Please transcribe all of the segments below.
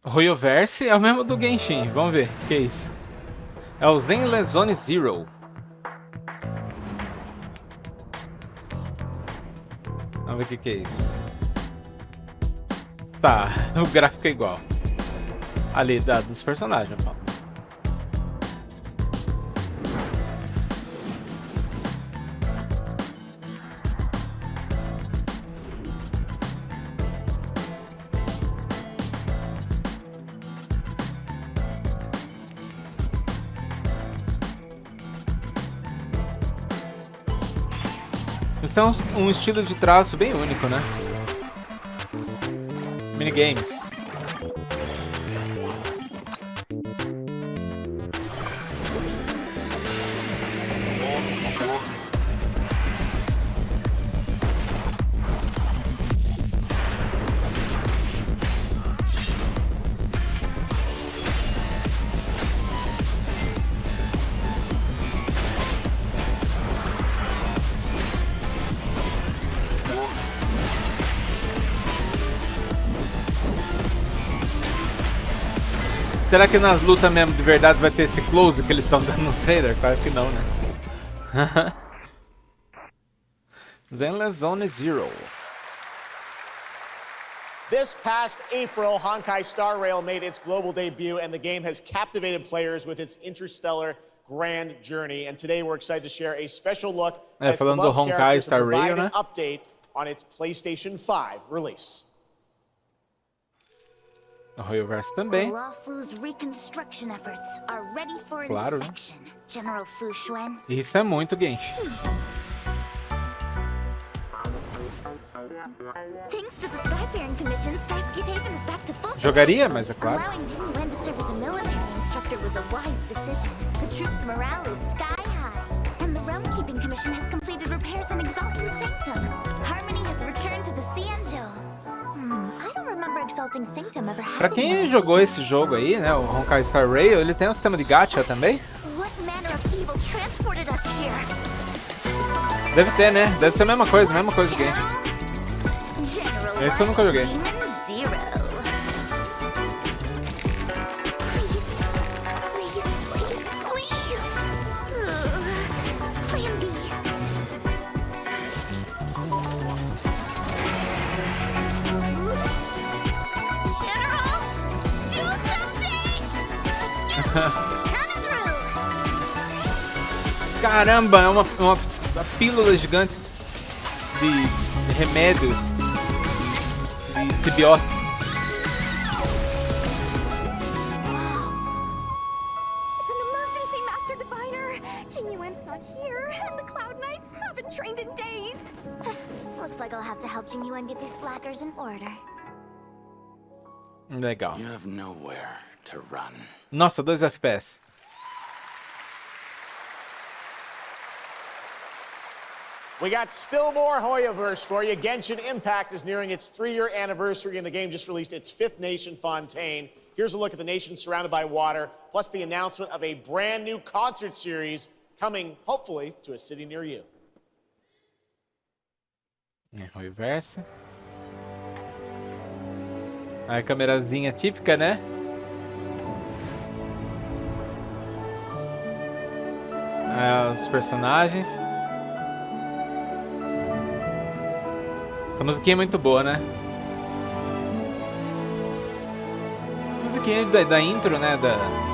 Royoverse é o mesmo do Genshin. Vamos ver. O que é isso? É o Zenless Zone Zero. Vamos ver o que é isso. Tá, o gráfico é igual. Ali, dos personagens, Paulo. Eles têm um estilo de traço bem único, né? Minigames. Será que nas lutas mesmo de verdade vai ter esse close que eles estão dando no trailer? Claro que não, né? Zenless Zone Zero. This past April, Honkai Star Rail made its global debut, and the game has captivated players with its interstellar grand journey. And today we're excited to share a special look at falando do Honkai Star Rail, né? An update on its PlayStation 5 release. O Royoverse também. Claro. Isso é muito Genshin. Jogaria, mas é claro. Pra quem jogou esse jogo aí, né, o Honkai Star Rail, ele tem um sistema de gacha também? Deve ter, né? Deve ser a mesma coisa que Genshin. Esse eu nunca joguei. Caramba, é uma pílula gigante de remédios, de antibióticos. It's an emergency, Master Diviner. Jinyuen's not here, and the Cloud Knights haven't trained in days. Looks like I'll have to help Jinyuen get these slackers in order. Legal. You have nowhere to run. Nossa, 2 FPS. We got still more Hoyoverse for you. Genshin Impact is nearing its 3-year anniversary, and the game just released its 5th nation, Fontaine. Here's a look at the nation surrounded by water, plus the announcement of a brand new concert series coming, hopefully, to a city near you. Hoyoverse. A câmerazinha típica, né? Os personagens. Essa musiquinha é muito boa, né? Musiquinha da intro, né?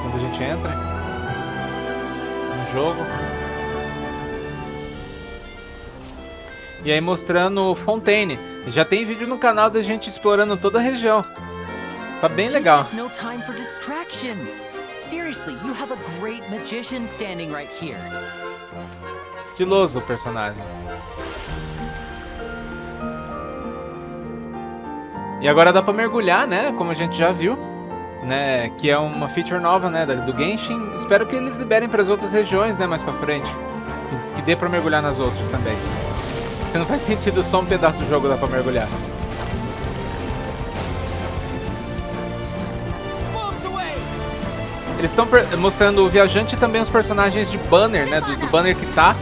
Quando a gente entra no jogo. E aí mostrando Fontaine. Já tem vídeo no canal da gente explorando toda a região. Tá bem legal. Estiloso o personagem. E agora dá pra mergulhar, né? Como a gente já viu, né? Que é uma feature nova, né? Do Genshin. Espero que eles liberem para as outras regiões, né? Mais pra frente. Que dê pra mergulhar nas outras também. Porque não faz sentido só um pedaço do jogo dar pra mergulhar. Eles estão mostrando o viajante e também os personagens de banner, né? Do banner que tá.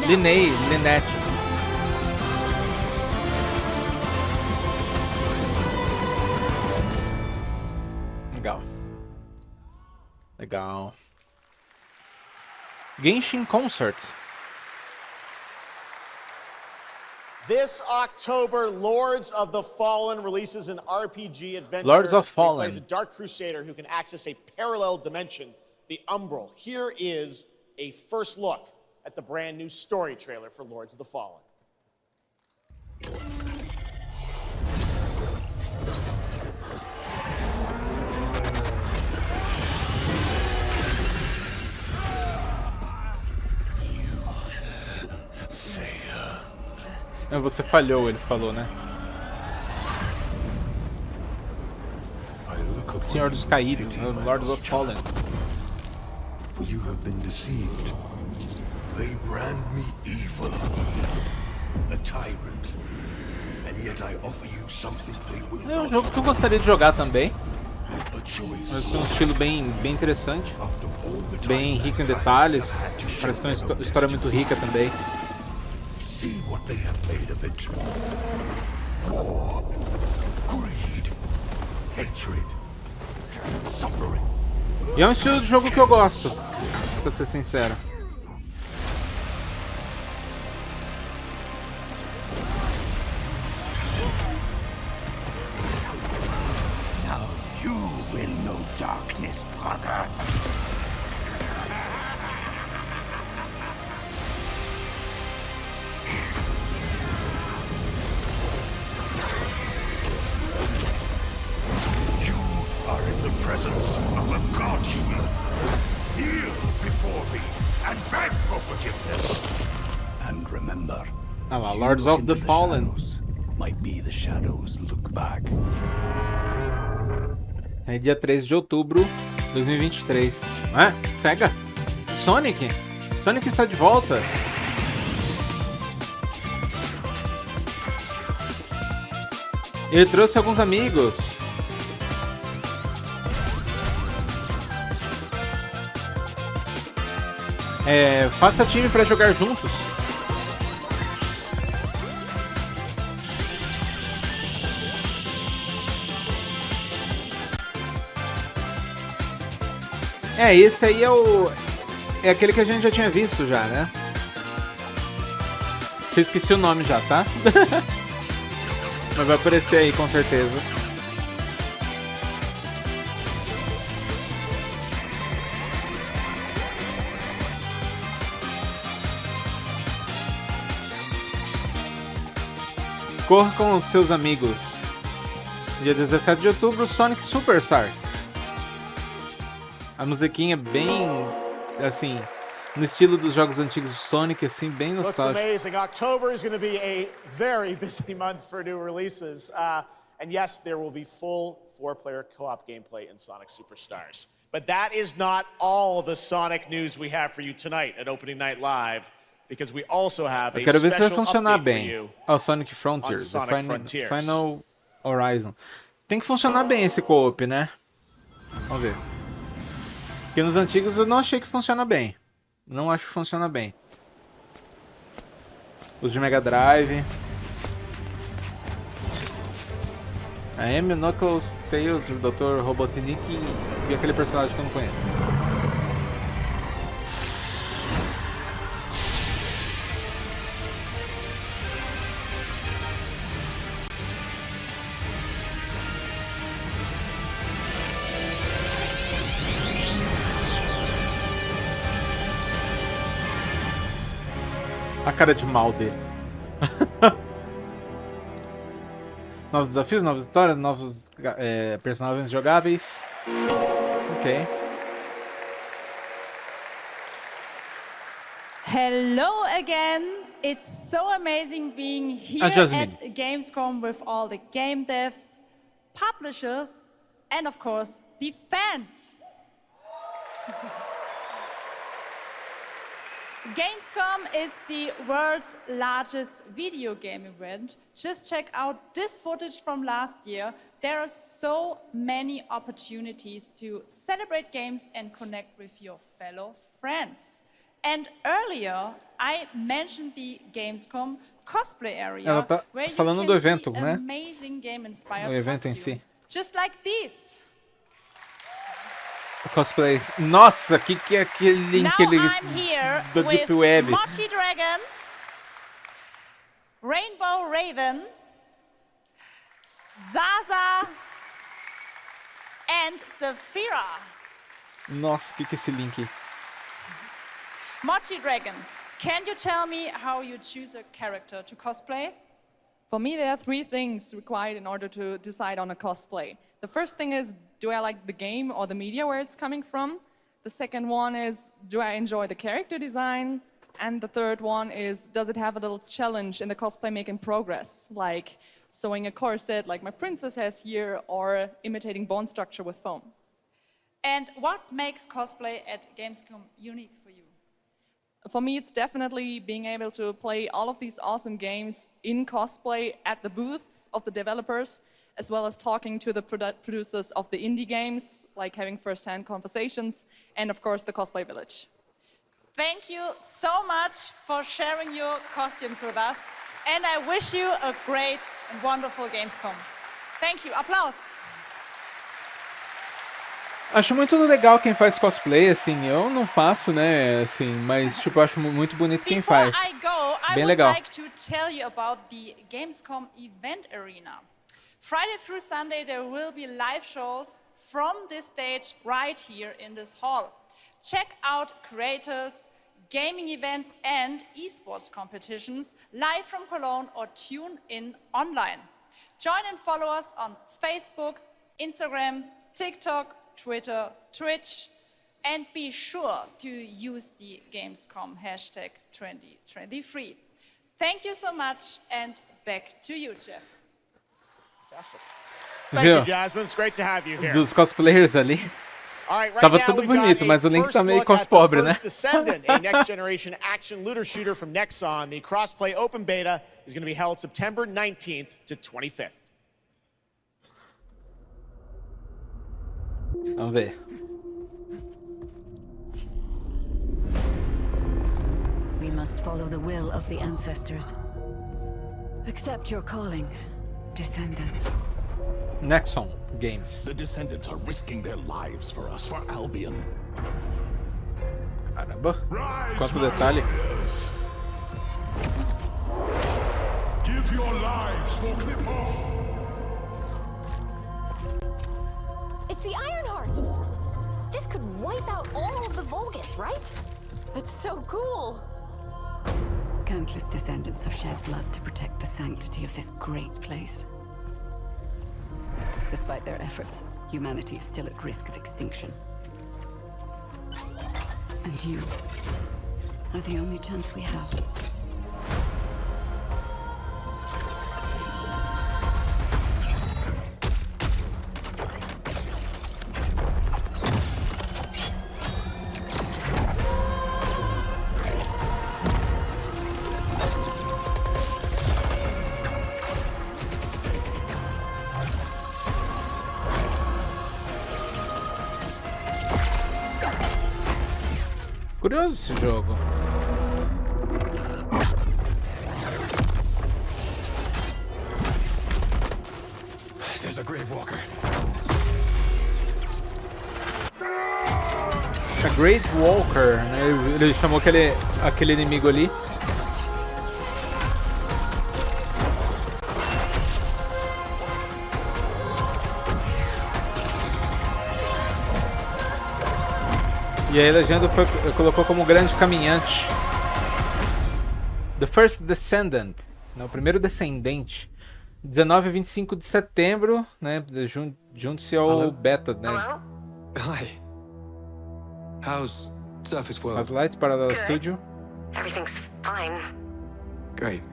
Linette. Legal. Genshin Concert. This October, Lords of the Fallen releases an RPG adventure. Lords of where he Fallen. plays a dark crusader who can access a parallel dimension, the Umbral. Here is a first look at the brand new story trailer for Lords of the Fallen. Você falhou, ele falou, né? Senhor dos Caídos, Lords of Fallen. For you have been deceived. They brand me evil, a tyrant, and yet I offer you something they will É um not. jogo que eu gostaria de jogar também. A choice. Mas tem um estilo bem interessante, After all the bem time rico em I have detalhes. had to show Parece ter uma them história muito rica também. See what they have made of it. War, greed, hatred, suffering. E é um estilo de jogo que eu gosto, pra ser sincero. Now you will know darkness, brother. You are in the presence of a god human. Kneel before me and beg for forgiveness. And remember, Ah lá, Lords of the Fallen. might be the shadows look back. É dia 13 de outubro de 2023. Ah, Sega? Sonic? Sonic está de volta. Ele trouxe alguns amigos. Faça time para jogar juntos. Esse aí é aquele que a gente já tinha visto já, né? Eu esqueci o nome já, tá? Mas vai aparecer aí com certeza. Corra com os seus amigos. Dia 17 de outubro, Sonic Superstars. A musiquinha bem, assim, no estilo dos jogos antigos de Sonic, assim, bem Looks nostálgico. amazing. October is going to be a very busy month for new releases. And yes, there will be full 4-player co-op gameplay in Sonic Superstars. But that is not all the Sonic news we have for you tonight at Opening Night Live, because we also have a Eu quero ver se vai special funcionar update for bem. you. O Sonic Frontiers, on Sonic o Frontiers. Final Horizon. Tem que funcionar bem esse co-op, né? Vamos ver. Porque nos antigos eu não achei que funciona bem. Não acho que funciona bem. Os de Mega Drive. A Amy, Knuckles, Tails, o Dr. Robotnik e aquele personagem que eu não conheço. A cara de mal dele. Novos desafios, novas histórias, novos personagens jogáveis. Ok. Hello again. It's so amazing being here at Gamescom with all the game devs, publishers, and of course, the fans. Gamescom is the world's largest video game event. Just check out this footage from last year. There are so many opportunities to celebrate games and connect with your fellow friends. And earlier, I mentioned the Gamescom cosplay area, Ela tá where you falando can do evento, see né? amazing game-inspired O evento em costume. si. Just like this. Cosplay. Nossa, que é aquele link Now ali I'm here do with Deep Web? Mochi Dragon, Rainbow Raven, Zaza, and Saphira. Nossa, que é esse link? Mochi Dragon, can you tell me how you choose a character to cosplay? For me, there are 3 things required in order to decide on a cosplay. The first thing is, do I like the game or the media where it's coming from? The second one is, do I enjoy the character design? And the third one is, does it have a little challenge in the cosplay making progress? Like sewing a corset like my princess has here, or imitating bone structure with foam. And what makes cosplay at Gamescom unique for you? For me, it's definitely being able to play all of these awesome games in cosplay at the booths of the developers, as well as talking to the producers of the indie games, like having first-hand conversations, and of course, the Cosplay Village. Thank you so much for sharing your costumes with us, and I wish you a great and wonderful Gamescom. Thank you. Applaus. Acho muito legal quem faz cosplay, assim, eu não faço, né, assim, mas tipo, eu acho muito bonito quem faz. Before I go, I Bem would legal. like to tell you about the Gamescom event arena. Friday through Sunday there will be live shows from this stage right here in this hall. Check out creators, gaming events and esports competitions live from Cologne or tune in online. Join and follow us on Facebook, Instagram, TikTok, Twitter, Twitch, and be sure to use the Gamescom hashtag 2023. Thank you so much, and back to you, Jeff. Fantastic. Thank Viu? you, Jasmine. It's great to have you here. Dos cosplayers ali. All right, right Tava now tudo we've got bonito, a mas o link first tá meio look cos at the pobre, né? First Descendant, a next-generation action looter shooter from Nexon. The crossplay open beta is going to be held September 19th to 25th. Vamos ver. We must follow the will of the ancestors. Accept your calling, descendant. Nexon Games. The descendants are risking their lives for us, for Albion. Caramba, quanto detalhe. Give your lives for Clip-Off. It's the Ironheart! This could wipe out all of the Vulgus, right? That's so cool! Countless descendants have shed blood to protect the sanctity of this great place. Despite their efforts, humanity is still at risk of extinction. And you are the only chance we have. Curioso esse jogo. There's a Grave Walker. A Great Walker, né? Ele chamou aquele inimigo ali. E aí a legenda colocou como grande caminhante. The First Descendant, né? O primeiro descendente. 19 e 25 de setembro, né? Junte-se ao beta, né? Hi. How's Surface World? Spotlight Parallel Studio. Everything's fine. Great.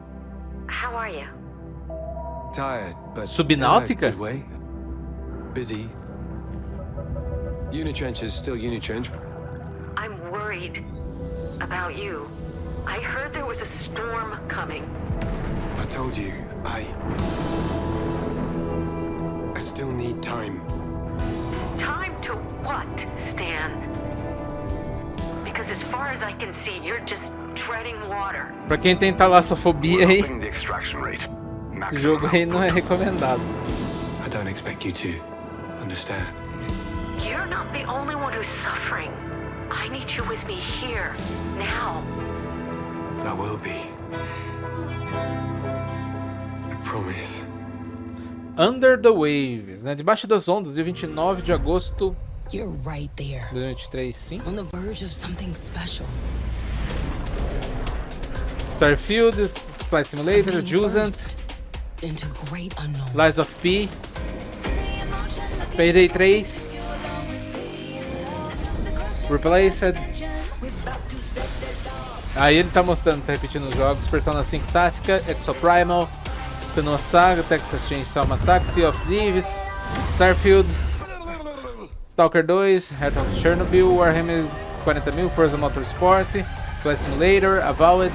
How are you? Tired, but Subnáutica? in a good way. Busy. Unitrench is still Unitrench. I'm worried about you. I heard there was a storm coming. I told you, I still need time. Time to what, Stan? Because as far as I can see, you're just treading water. Pra quem tem talassofobia aí, The extraction rate. esse jogo aí não é recomendado. I don't expect you to understand. You're not the only one who's suffering. I need you with me here, now. I will be. I promise. Under the Waves, né? Debaixo das Ondas, dia 29 de agosto You're right there. de 2023, sim. On the verge of something special. Starfield, Flight Simulator, Jusant, Into great unknown. Lies of P, Payday 3, Replaced. Aí ele tá mostrando, tá repetindo os jogos: Persona 5 Tática, Exoprimal, Senua Saga, Texas Chainsaw Massacre, Sea of Thieves, Starfield, Stalker 2, Heart of Chernobyl, Warhammer 40.000, Forza Motorsport, Flight Simulator, Avowed,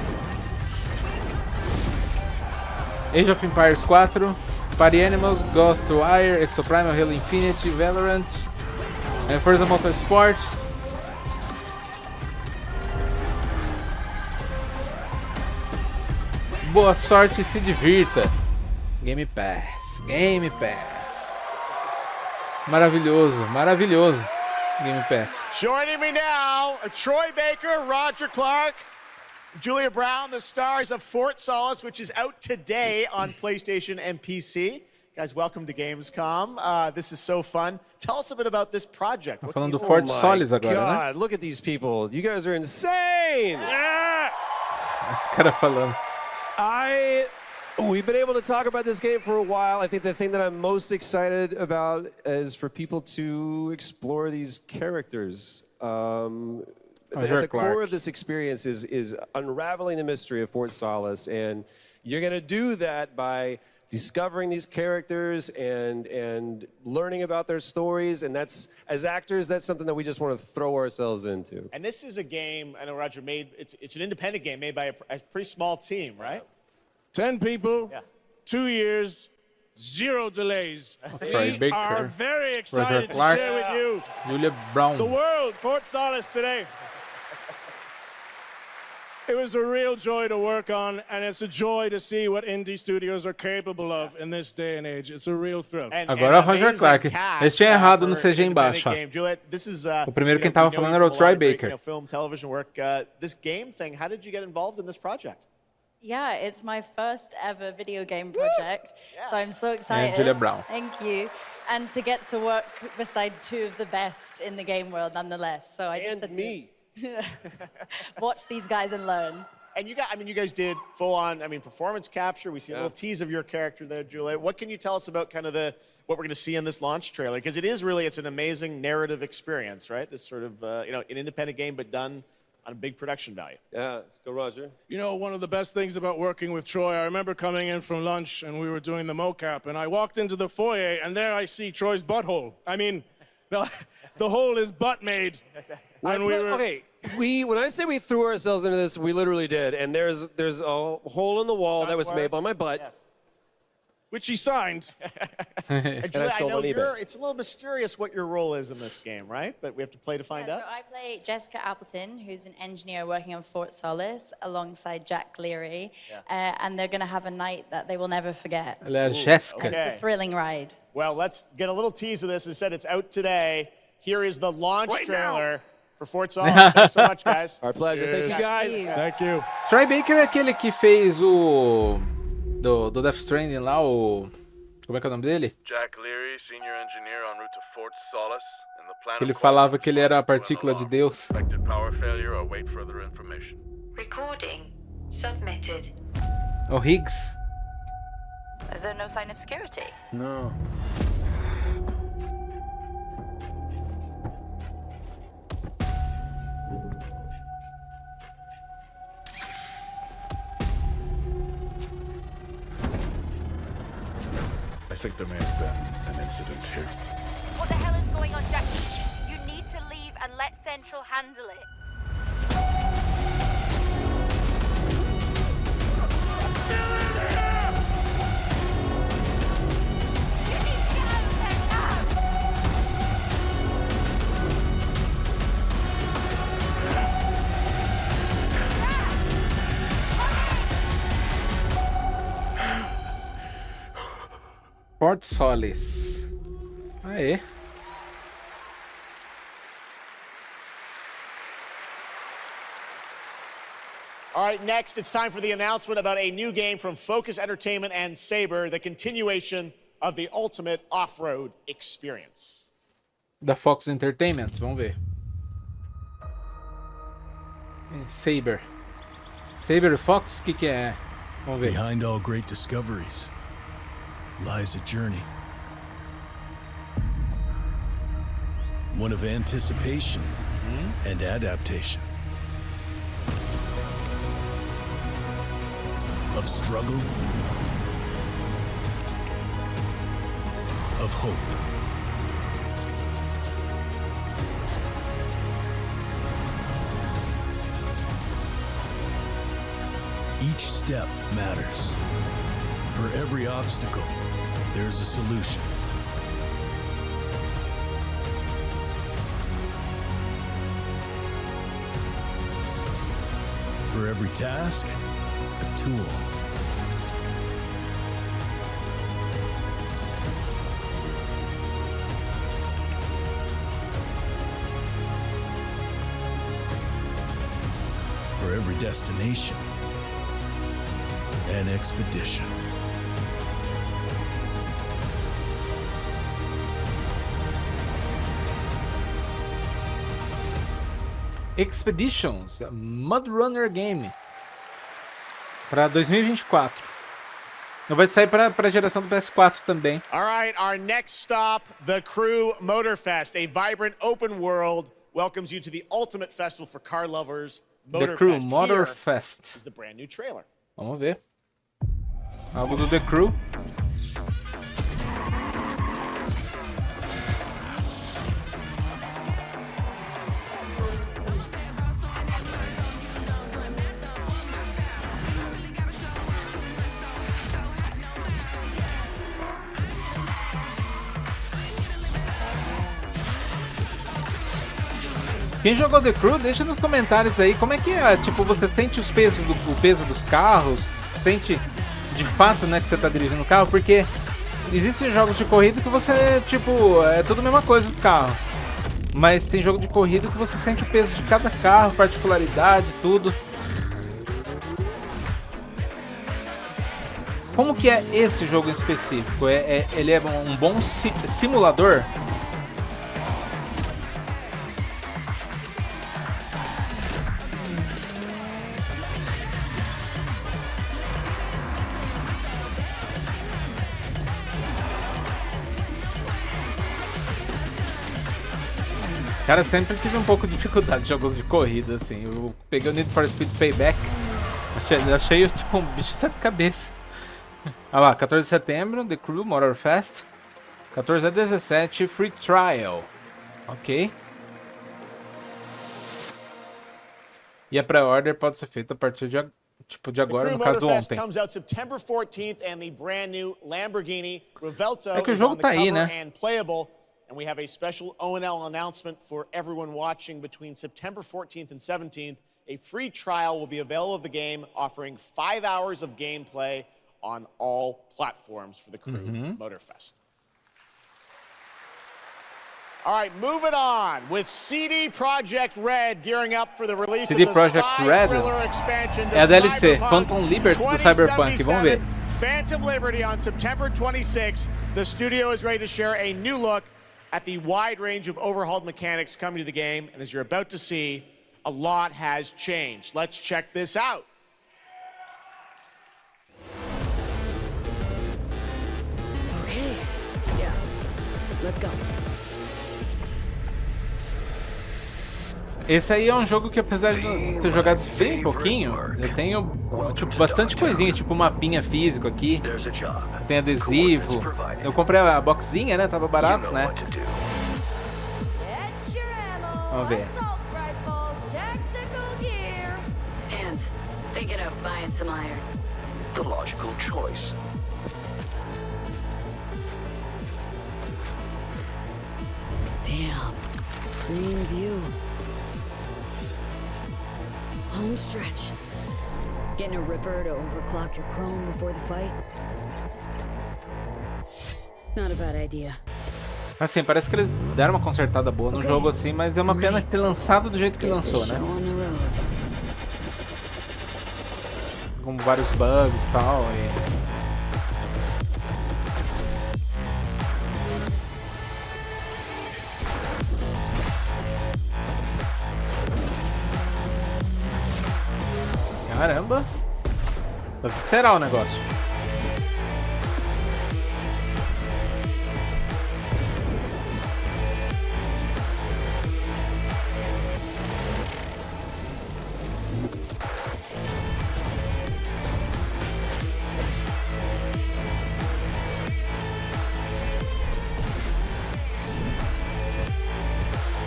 Age of Empires 4, Party Animals, Ghostwire, Exoprimal, Halo Infinite, Valorant, Forza Motorsport. Boa sorte e se divirta. Game Pass, Game Pass. Maravilhoso, maravilhoso. Game Pass. Joining me now, Troy Baker, Roger Clark, Julia Brown, the stars of Fort Solis, which is out today on PlayStation and PC. Guys, welcome to Gamescom. This is so fun. Tell us a bit about this project. Tá falando do Fort Solis agora, God, look at these people. You guys are insane. Yeah! Esse cara falando. We've been able to talk about this game for a while. I think the thing that I'm most excited about is for people to explore these characters. At the core of this experience is unraveling the mystery of Fort Solis, and you're going to do that by discovering these characters and learning about their stories, and that's, as actors, that's something that we just want to throw ourselves into. And this is a game, I know Roger it's an independent game made by a pretty small team, right? 10 people, Yeah. 2 years, 0 delays. Troy We Baker, are very Roger excited to Clark, share with you Julia Brown. the world, Fort Solis today. It was a real joy to work on, and it's a joy to see what indie studios are capable of in this day and age. It's a real thrill. Agora o Roger Clark. Eles tinham errado no CG embaixo. ó. O primeiro quem tava falando era o Troy Baker. Film, television work. This game thing, how did you get involved in this project? Yeah, it's my first ever video game project, so I'm so excited. Julia Brown. Thank you. And to get to work beside two of the best in the game world nonetheless. So I just had to watch these guys and learn. And you guys did full on, performance capture. We see a little tease of your character there, Julia. What can you tell us about kind of what we're going to see in this launch trailer? Because it's an amazing narrative experience, right? This sort of, an independent game, but done on a big production value. Yeah, let's go, Roger. You know, one of the best things about working with Troy, I remember coming in from lunch and we were doing the mocap, and I walked into the foyer and there I see Troy's butthole. I mean, the hole is butt made. Okay, when I say we threw ourselves into this, we literally did. And there's a hole in the wall that was made by my butt. Yes. Which he signed. And Julia, I know it's a little mysterious what your role is in this game, right? But we have to play to find out. So I play Jessica Appleton, who's an engineer working on Fort Solis, alongside Jack Leary. And they're going to have a night that they will never forget. Ela é a Jessica. It's a thrilling ride. Well, let's get a little tease of this. It said it's out today. Here is the launch trailer for Fort Solis. Thanks so much, guys. Our pleasure. Thank you, guys. Thank you. Troy Baker é aquele que fez o... Do Death Stranding lá, o... Como é que é o nome dele? Jack Leary, senior engineer en route to Fort Solis, and the plan Ele falava que ele era a partícula de Deus. expected power failure or wait further information. Recording submitted. O Higgs. Is there no sign of security? Não. I think there may have been an incident here. What the hell is going on, Jack? You need to leave and let Central handle it. Fort Solis. Aê. All right, next it's time for the announcement about a new game from Focus Entertainment and Saber, the continuation of the ultimate off-road experience. Da Fox Entertainment, vamos ver. Saber. Saber Fox, o que é? Vamos ver. Behind all great discoveries lies a journey. One of anticipation and adaptation. Of struggle. Of hope. Each step matters. For every obstacle, there's a solution. For every task, a tool. For every destination, an expedition. Expeditions, Mud Runner Game. Para 2024. Vai sair para a geração do PS4 também. All right, our next stop, The Crew Motorfest, a vibrant open world welcomes you to the ultimate festival for car lovers. The Crew Motorfest. Is the brand new trailer. Vamos ver. Algo do The Crew. Quem jogou The Crew, deixa nos comentários aí como é que é, tipo, você sente o peso dos carros, sente de fato, né, que você tá dirigindo o carro, porque existem jogos de corrida que você, tipo, é tudo a mesma coisa dos carros, mas tem jogo de corrida que você sente o peso de cada carro, particularidade, tudo. Como que é esse jogo em específico? Ele é um bom simulador? Cara, sempre tive um pouco de dificuldade de jogos de corrida, assim. Eu peguei o Need for Speed Payback, achei tipo um bicho de 7 cabeças. Olha lá, 14 de setembro, The Crew Motorfest. 14 a 17, Free Trial. Ok. E a pré-order pode ser feita a partir de agora, no caso do ontem. É que o jogo tá aí, né? And we have a special O&L announcement for everyone watching between September 14th and 17th. A free trial will be available of the game, offering 5 hours of gameplay on all platforms for the Crew Motorfest. All right, moving on with CD Projekt Red gearing up for the release of the Spy Thriller expansion. É a DLC, Phantom Liberty do Cyberpunk, vamos ver. Phantom Liberty on September 26th. The studio is ready to share a new look at the wide range of overhauled mechanics coming to the game, and as you're about to see, a lot has changed. Let's check this out. Okay, yeah, let's go. Esse aí é um jogo que, apesar de ter jogado bem pouquinho, eu tenho tipo, bastante coisinha, tipo mapinha físico aqui, tem adesivo. Eu comprei a boxinha, né? Tava barato, né? Vamos ver. Hands, thinking of buying some iron. The logical choice. Damn, green view. Home stretch. Getting a ripper to overclock your chrome before the fight? Not a bad idea. Assim, parece que eles deram uma consertada boa no jogo assim, mas é uma pena ter lançado do jeito que lançou, né? com vários bugs e tal. Caramba! Vai literal o negócio.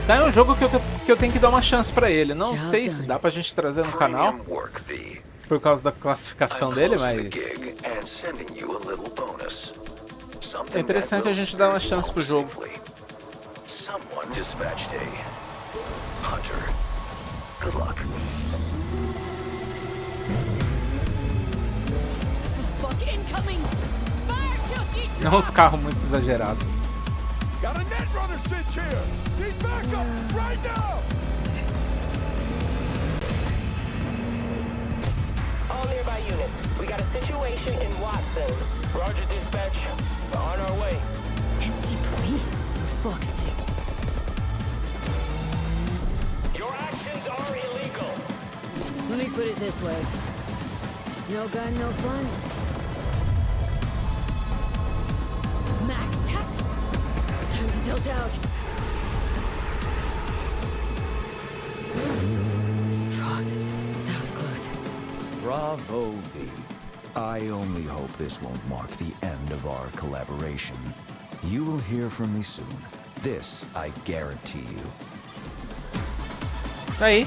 Tá, é um jogo que eu tenho que dar uma chance pra ele. Não sei se dá pra gente trazer no canal por causa da classificação dele, mas é interessante a gente dar uma chance pro jogo. Não os carros muito exagerados. Got a netrunner sitch here! Need backup right now! All nearby units. We got a situation in Watson. Roger, dispatch. We're on our way. NC police, for fuck's sake. Your actions are illegal. Let me put it this way. No gun, no fun. Maxed. Time to tilt out. Fuck, that was close. Bravo, V. I only hope this won't mark the end of our collaboration. You will hear from me soon. This I guarantee you. Aí,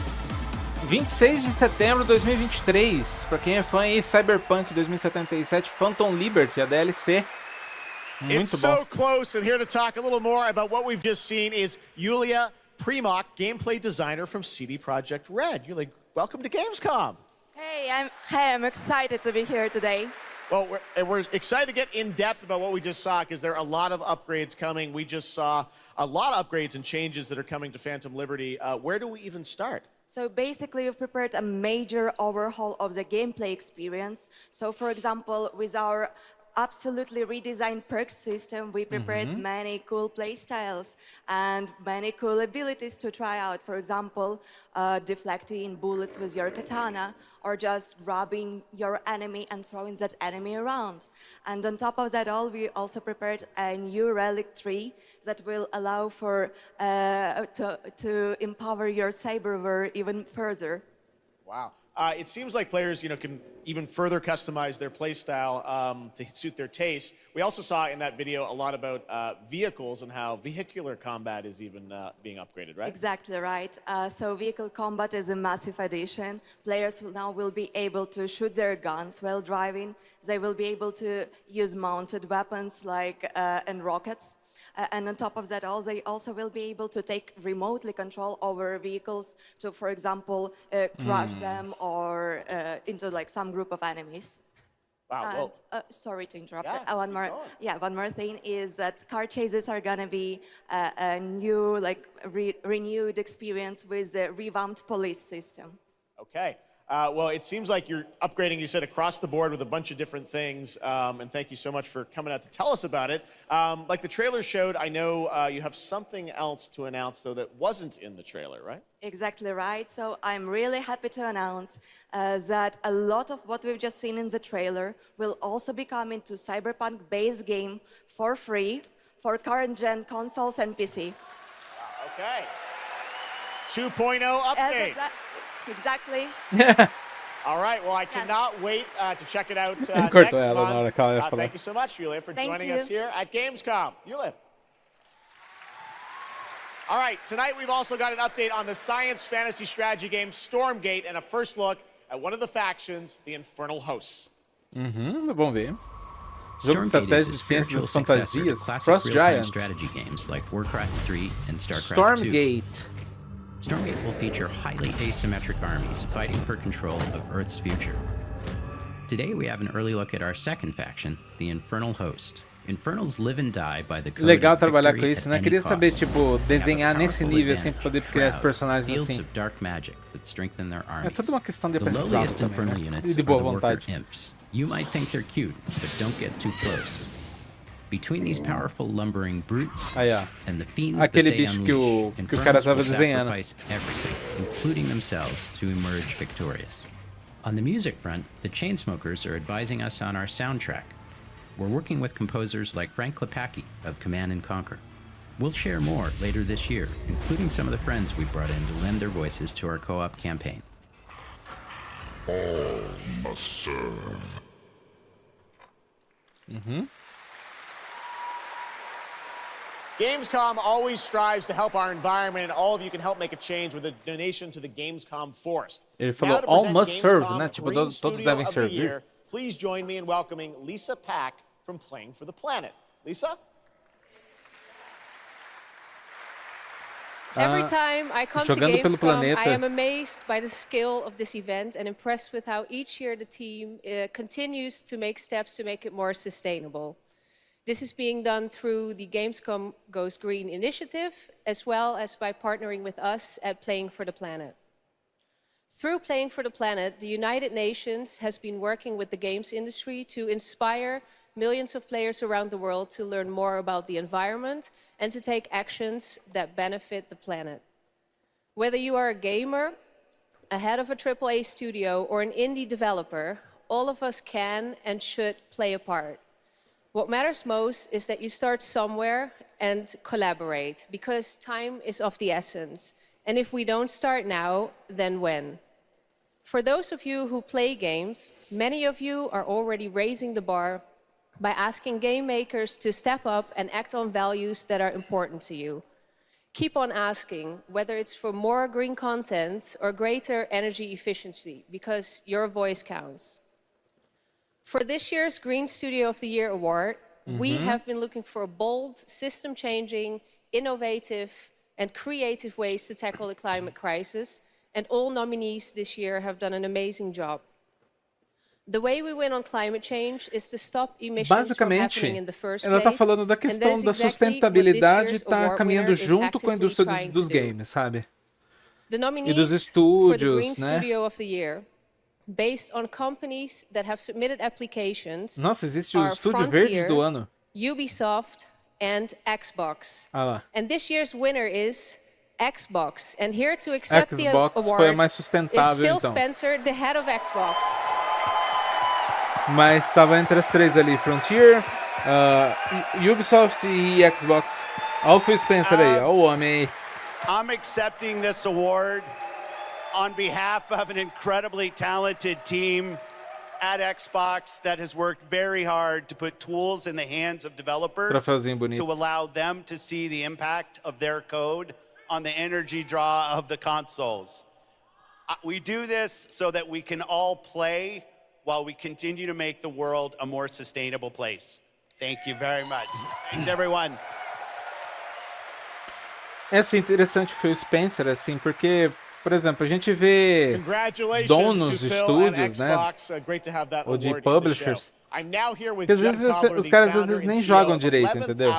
26 de setembro de 2023. Pra quem é fã aí, Cyberpunk 2077 Phantom Liberty, a DLC. It's so close, and here to talk a little more about what we've just seen is Yulia Primock, gameplay designer from CD Projekt Red. Yulia, welcome to Gamescom. Hey, I'm excited to be here today. Well, we're excited to get in depth about what we just saw because there are a lot of upgrades coming. We just saw a lot of upgrades and changes that are coming to Phantom Liberty. Where do we even start? So basically, we've prepared a major overhaul of the gameplay experience. So for example, with our absolutely redesigned perks system, we prepared many cool playstyles and many cool abilities to try out. For example, deflecting bullets with your katana, or just grabbing your enemy and throwing that enemy around. And on top of that all, we also prepared a new relic tree that will allow for to empower your cyberware even further. Wow. It seems like players, can even further customize their playstyle to suit their taste. We also saw in that video a lot about vehicles and how vehicular combat is even being upgraded, right? Exactly right. So vehicle combat is a massive addition. Players now will be able to shoot their guns while driving. They will be able to use mounted weapons like and rockets. And on top of that, they also will be able to take remotely control over vehicles to, for example, crush them or into like some group of enemies. Wow. And, sorry to interrupt. Yeah, one more thing is that car chases are gonna be a new, renewed experience with the revamped police system. Okay. Well, it seems like you're upgrading, you said, across the board with a bunch of different things. And thank you so much for coming out to tell us about it. Like the trailer showed, I know you have something else to announce, though, that wasn't in the trailer, right? Exactly right. So I'm really happy to announce that a lot of what we've just seen in the trailer will also be coming to Cyberpunk base game for free for current-gen consoles and PC. Okay. 2.0 update. Exactly. All right. Well, I cannot wait to check it out next month. Thank you so much, Yulia, for joining us here at Gamescom. Yulia. All right. Tonight, we've also got an update on the science fantasy strategy game Stormgate and a first look at one of the factions, the Infernal Hosts. Vamos ver. Jogo de Stormgate estratégia is de a ciência spiritual das successor to fantasias. classic Frost real-time Giant. strategy games like Warcraft 3 and StarCraft 2. Stormgate. Stormgate will feature highly asymmetric armies fighting for control of Earth's future. Today we have an early look at our second faction, the Infernal Host. Infernals live and die by the code Legal of trabalhar victory com isso, at né? any Queria saber, cost. tipo, They have a desenhar nesse powerful nível, assim, advantage, poder criar os Shroud, personagens fields assim. of dark magic that strengthen their armies. É tudo uma questão de The aprendizado lowliest também, infernal né? units E de are boa the worker vontade. imps. You might think they're cute, but don't get too close. Between these powerful lumbering brutes Aí, ó. and the fiends Aquele that they bicho que o unleash, cara Infernals tava will desenhando. sacrifice everything, including themselves, to emerge victorious. On the music front, the Chainsmokers are advising us on our soundtrack. We're working with composers like Frank Klepacki of Command & Conquer. We'll share more later this year, including some of the friends we brought in to lend their voices to our co-op campaign. All must serve. Gamescom always strives to help our environment, and all of you can help make a change with a donation to the Gamescom Forest. Ele falou, Now to all present must serve, Gamescom né? Tipo, Green todos Studio devem of the servir. Year, please join me in welcoming Lisa Pack from Playing for the Planet. Lisa? Every time I come to Jogando pelo Gamescom, planeta. I am amazed by the scale of this event and impressed with how each year the team continues to make steps to make it more sustainable. This is being done through the Gamescom Goes Green initiative, as well as by partnering with us at Playing for the Planet. Through Playing for the Planet, the United Nations has been working with the games industry to inspire millions of players around the world to learn more about the environment and to take actions that benefit the planet. Whether you are a gamer, a head of a AAA studio, or an indie developer, all of us can and should play a part. What matters most is that you start somewhere and collaborate, because time is of the essence. And if we don't start now, then when? For those of you who play games, many of you are already raising the bar by asking game makers to step up and act on values that are important to you. Keep on asking, whether it's for more green content or greater energy efficiency, because your voice counts. For this year's Green Studio of the Year award, we have been looking for bold, system-changing, innovative, and creative ways to tackle the climate crisis, and all nominees this year have done an amazing job. The way we win on climate change is to stop emissions from happening in the first Basicamente, ela está place, falando da and that questão is da exactly what sustentabilidade this estar year's award caminhando winner is junto com a actively indústria trying dos to do. games, sabe? The E dos nominees for the Green estúdios, né? Studio of the Year, based on companies that have submitted applications, Nossa, existe o are estúdio verde Frontier, do ano. Ubisoft, and Xbox. Ah lá. And this year's winner is Xbox. And here to accept the Xbox foi a award mais is sustentável, Phil então. Spencer, the head of Xbox. Mas estava entre as três ali, Frontier, Ubisoft e Xbox. Olha o Phil Spencer aí, olha o homem aí. I'm accepting this award on behalf of an incredibly talented team at Xbox that has worked very hard to put tools in the hands of developers Troféuzinho bonito. to allow them to see the impact of their code on the energy draw of the consoles. We do this so that we can all play while we continue to make the world a more sustainable place. Thank you very much. Thanks, everyone. É assim, interessante o Phil Spencer, assim, porque, por exemplo, a gente vê donos de estúdios, né, ou de publishers, que às vezes os caras às vezes nem jogam direito, entendeu?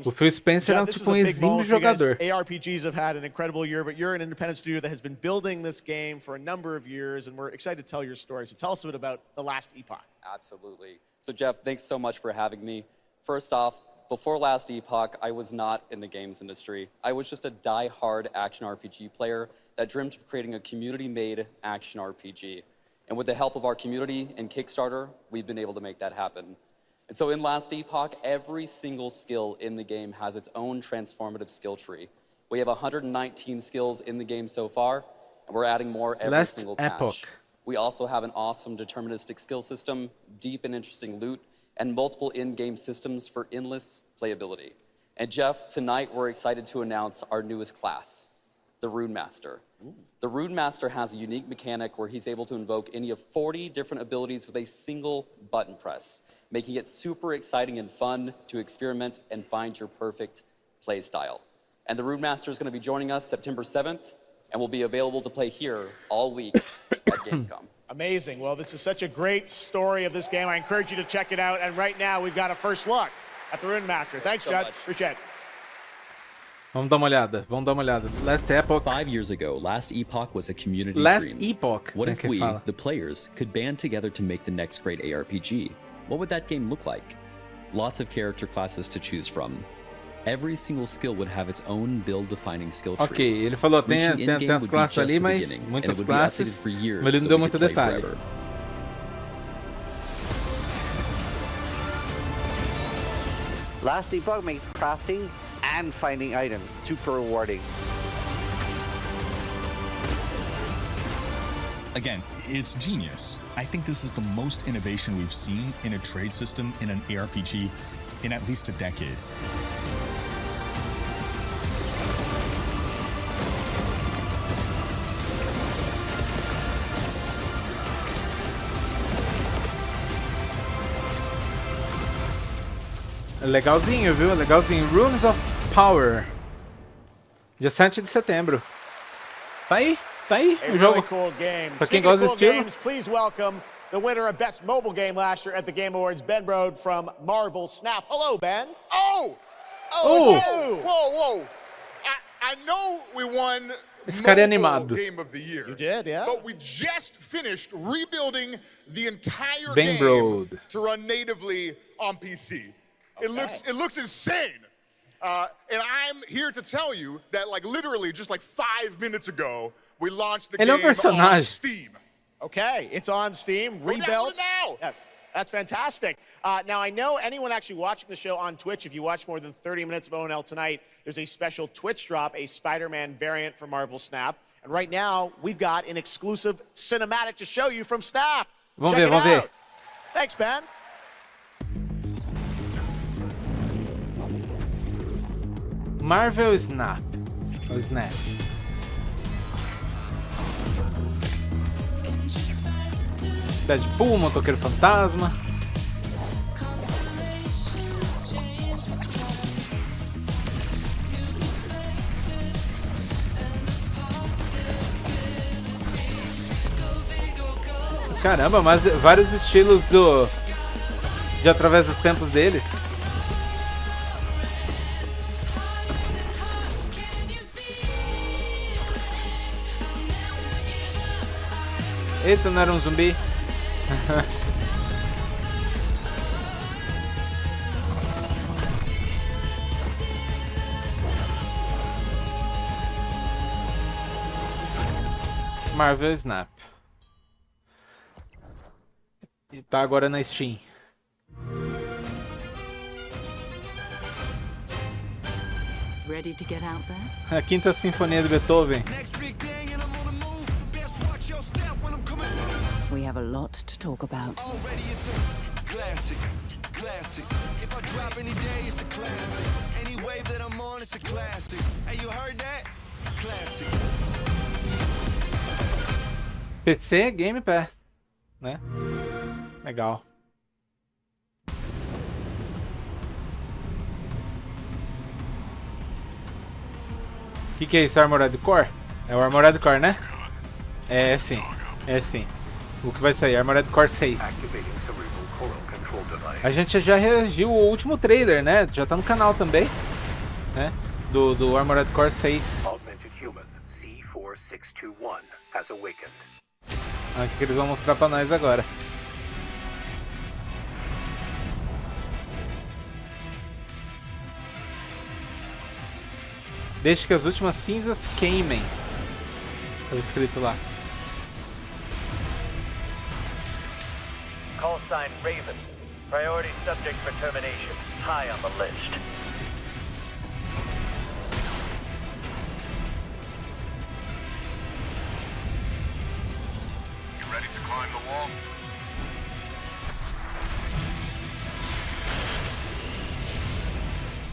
O Phil Spencer é tipo um exímio jogador. ARPGs have had an incredible year, but you're an independent studio that has been building this game for a number of years, and we're excited to tell your story. So tell us a bit about the last epoch. Absolutely. So Jeff, thanks so much for having me. First off, before last epoch, I was not in the games industry. I was just a die-hard action RPG player that dreamt of creating a community-made action RPG. And with the help of our community and Kickstarter, we've been able to make that happen. And so in last epoch, every single skill in the game has its own transformative skill tree. We have 119 skills in the game so far, and we're adding more every single patch. We also have an awesome deterministic skill system, deep and interesting loot, and multiple in-game systems for endless playability. And Jeff, tonight we're excited to announce our newest class, the Rune Master. The Rune Master has a unique mechanic where he's able to invoke any of 40 different abilities with a single button press, making it super exciting and fun to experiment and find your perfect play style. And the Rune Master is going to be joining us September 7th, and will be available to play here all week at Gamescom. Amazing. Well, this is such a great story of this game. I encourage you to check it out. And right now, we've got a first look at the Rune Master. Thanks, Judge. Appreciate it. Vamos dar uma olhada, Last Epoch. 5 years ago, Last Epoch was a community Last dream. Epoch. What if we, the players, could band together to make the next great ARPG? What would that game look like? Lots of character classes to choose from. Every single skill would have its own build-defining skill tree. Ok, ele falou, tem as classes ali, mas muitas classes, mas ele não deu muito detalhe. Last Epoch makes crafting and finding items super rewarding. Again, it's genius. I think this is the most innovation we've seen in a trade system in an ARPG in at least a decade. Legalzinho, viu? Legalzinho. Runes of Power. Dia 7 de setembro. Tá aí o jogo. Cool game. Pra quem gosta do estilo. Games, please welcome the winner of Best Mobile Game last year at the Game Awards, Ben Brode from Marvel Snap. Hello, Ben. Oh, Oh. whoa. I know we won Esse cara é animado. Game of the Year. You did, yeah. But we just finished rebuilding the entire Ben game Brode. to run natively on PC. It looks insane. And I'm here to tell you that, like, literally just like 5 minutes ago, we launched the Ele é game personagem. on Steam. Okay, it's on Steam, Go rebuilt. download it now. Yes, that's fantastic. Now, I know anyone actually watching the show on Twitch, if you watch more than 30 minutes of ONL tonight, there's a special Twitch drop, a Spider-Man variant for Marvel Snap. And right now, we've got an exclusive cinematic to show you from Snap. Vamos Check ver. it out. Thanks, Ben. Marvel Snap. O Snap. Deadpool, Motoqueiro Fantasma. Caramba, mas vários estilos de Através dos Tempos dele. Eita, não era um zumbi? Marvel Snap. E tá agora na Steam. Ready to get out there? A Quinta Sinfonia de Beethoven. We have a lot to talk about. Classic. If I drop any day, it's a classic. Any wave that I'm on, it's a classic. Hey, you heard that? Classic. PC Game Pass, né? Legal. O que é isso? Armored Core? É o Armored Core, né? É sim. O que vai sair? Armored Core 6. A gente já reagiu ao último trailer, né? Já tá no canal também, né? Do Armored Core 6. O que eles vão mostrar pra nós agora? Deixe que as últimas cinzas queimem. Tá escrito lá. Call sign Raven. Priority subject for termination. High on the list. You ready to climb the wall?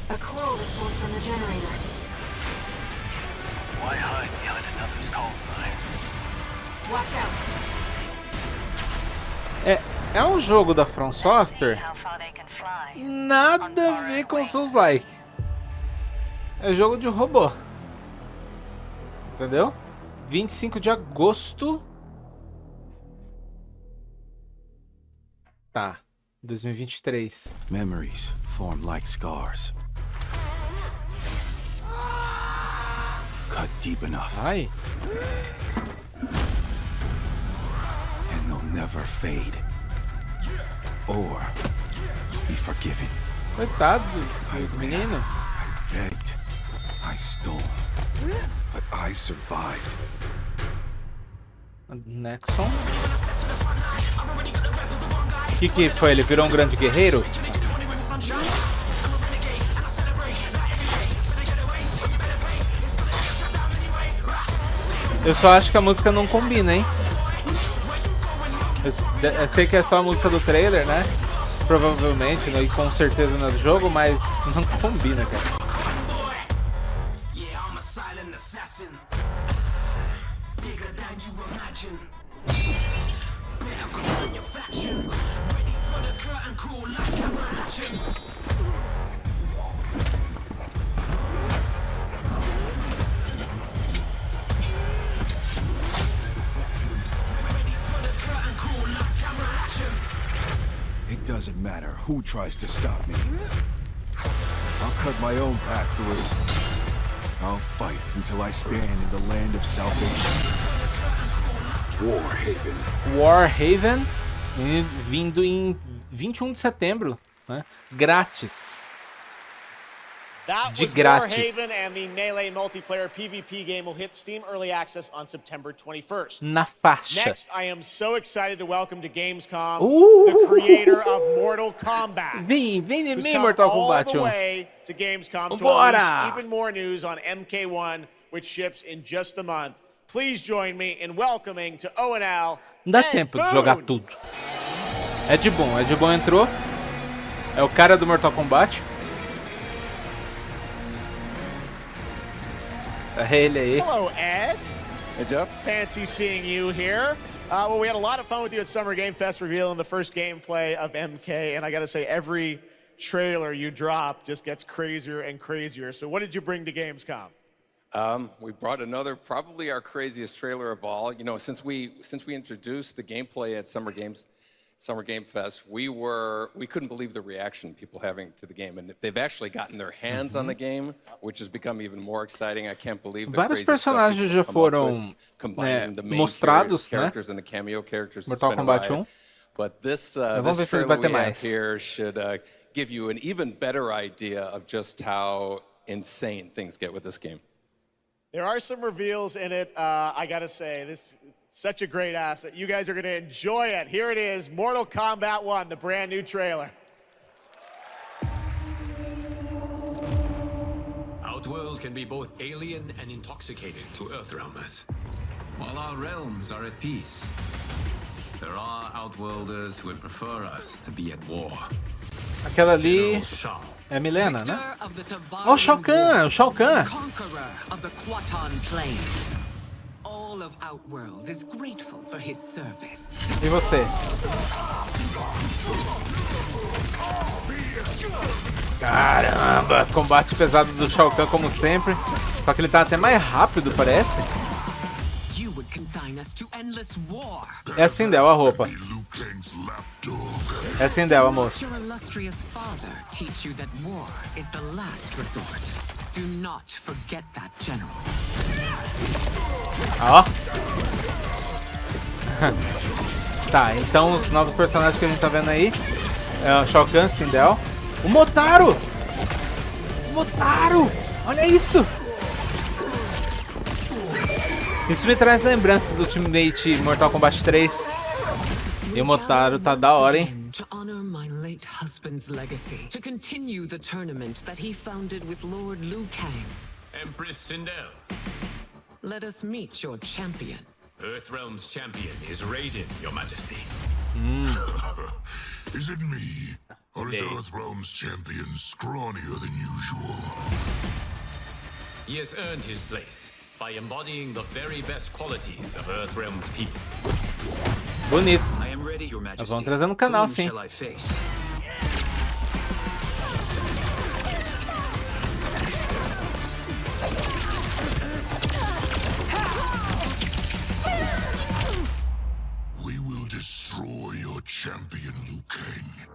A call is source from the generator. Why hide behind another's call sign? Watch out. É um jogo da From Software. Nada a ver com Souls-like. É jogo de robô. Entendeu? 25 de agosto. Tá. 2023. Memories form like scars. Cut deep enough. Ai. And they'll never fade. Or be forgiven. Coitado do menino. I begged. I stole. But I survived. Nexon. O que foi? Ele virou um grande guerreiro? Eu só acho que a música não combina, hein? Eu sei que é só a música do trailer, né? Provavelmente, né? E com certeza não é do jogo, mas não combina, cara. It doesn't matter who tries to stop me. I'll cut my own path through. I'll fight until I stand in the land of salvation. Warhaven. Warhaven, vindo em 21 de setembro, né? Grátis. That De was grátis. Warhaven, and the Melee multiplayer PvP game will hit Steam Early Access on September 21st. Na faixa. Next, I am so excited to welcome to Gamescom the creator of Mortal Kombat. Vem de who's mim, come Mortal all Kombat. the way to Gamescom to Bora! unleash even more news on MK1, which ships in just a month. Please join me in welcoming to ONL. Não dá tempo de jogar tudo. Ed Boon entrou. É o cara do Mortal Kombat. É ele aí. Hello, Ed. Hey, Jeff. Fancy seeing you here. Well, we had a lot of fun with you at Summer Game Fest revealing the first gameplay of MK, and I gotta say, every trailer you drop just gets crazier and crazier. So what did you bring to Gamescom? We brought another, probably our craziest trailer of all. You know, since we introduced the gameplay at Summer Game Fest, we couldn't believe the reaction people having to the game, and they've actually gotten their hands on the game, which has become even more exciting. I can't believe the Vários crazy stuff personagens people já come up foram with, combining the main mostrados, characters né? and the cameo characters. Mortal It's been a Kombat riot. 1. But this Vamos ver this se ele trailer vai ter we have mais. here should give you an even better idea of just how insane things get with this game. There are some reveals in it. I gotta say, this is such a great asset. You guys are gonna enjoy it. Here it is, Mortal Kombat 1, the brand new trailer. Outworld can be both alien and intoxicating to Earthrealmers, while our realms are at peace. There are Outworlders who would prefer us to be at war. Aquela ali é Milena, né? Oh, o Shao Kahn, Conqueror of the Quatan Plains. All of Outworld is grateful for his service. E você? Caramba, combate pesado do Shao Kahn como sempre. Só que ele tá até mais rápido, parece. You would consign us to endless war. É assim dela a roupa. É assim dela, moça. Your illustrious father teach you that war is the last resort. Do not forget that, General. Ó. Tá, então os novos personagens que a gente tá vendo aí é o Shao Kahn, Sindel. O Motaro! O Motaro! Olha isso! Isso me traz lembranças do Ultimate Mortal Kombat 3. E o Motaro tá da hora, hein? To honor my late husband's legacy, to continue the tournament that he founded with Lord Liu Kang. Empress Sindel, Let us meet your champion. Earthrealm's champion is Raiden, Your Majesty. Is it me? Or is Earthrealm's champion scrawnier than usual? He has earned his place by embodying the very best qualities of Earthrealm's people. Bonito. I am ready, Your Majesty. Nós vamos trazer no canal, sim. Shall I face? We will destroy your champion, Liu Kang.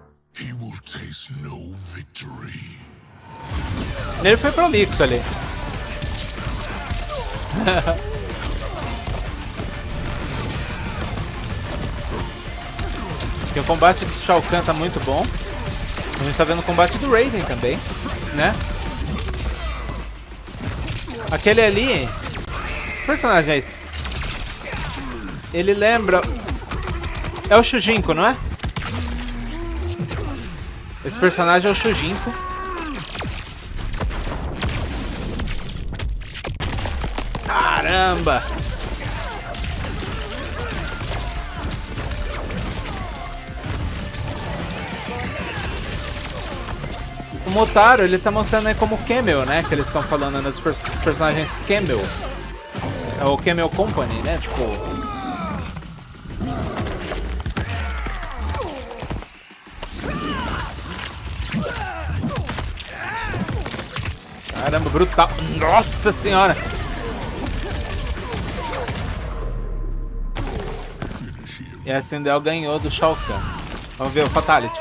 Ele foi prolixo ali. Porque o combate do Shao Kahn tá muito bom. A gente tá vendo o combate do Raiden também, né? Aquele ali, esse personagem aí, ele lembra... É o Shujinko, não é? Esse personagem é o Shujinko. Caramba! O Motaro, ele tá mostrando aí como cameo, né? Que eles estão falando dos personagens cameo. É o Cameo Company, né? Tipo... Caramba, brutal. Nossa senhora. E a Sindel ganhou do Shao Kahn. Vamos ver o Fatality.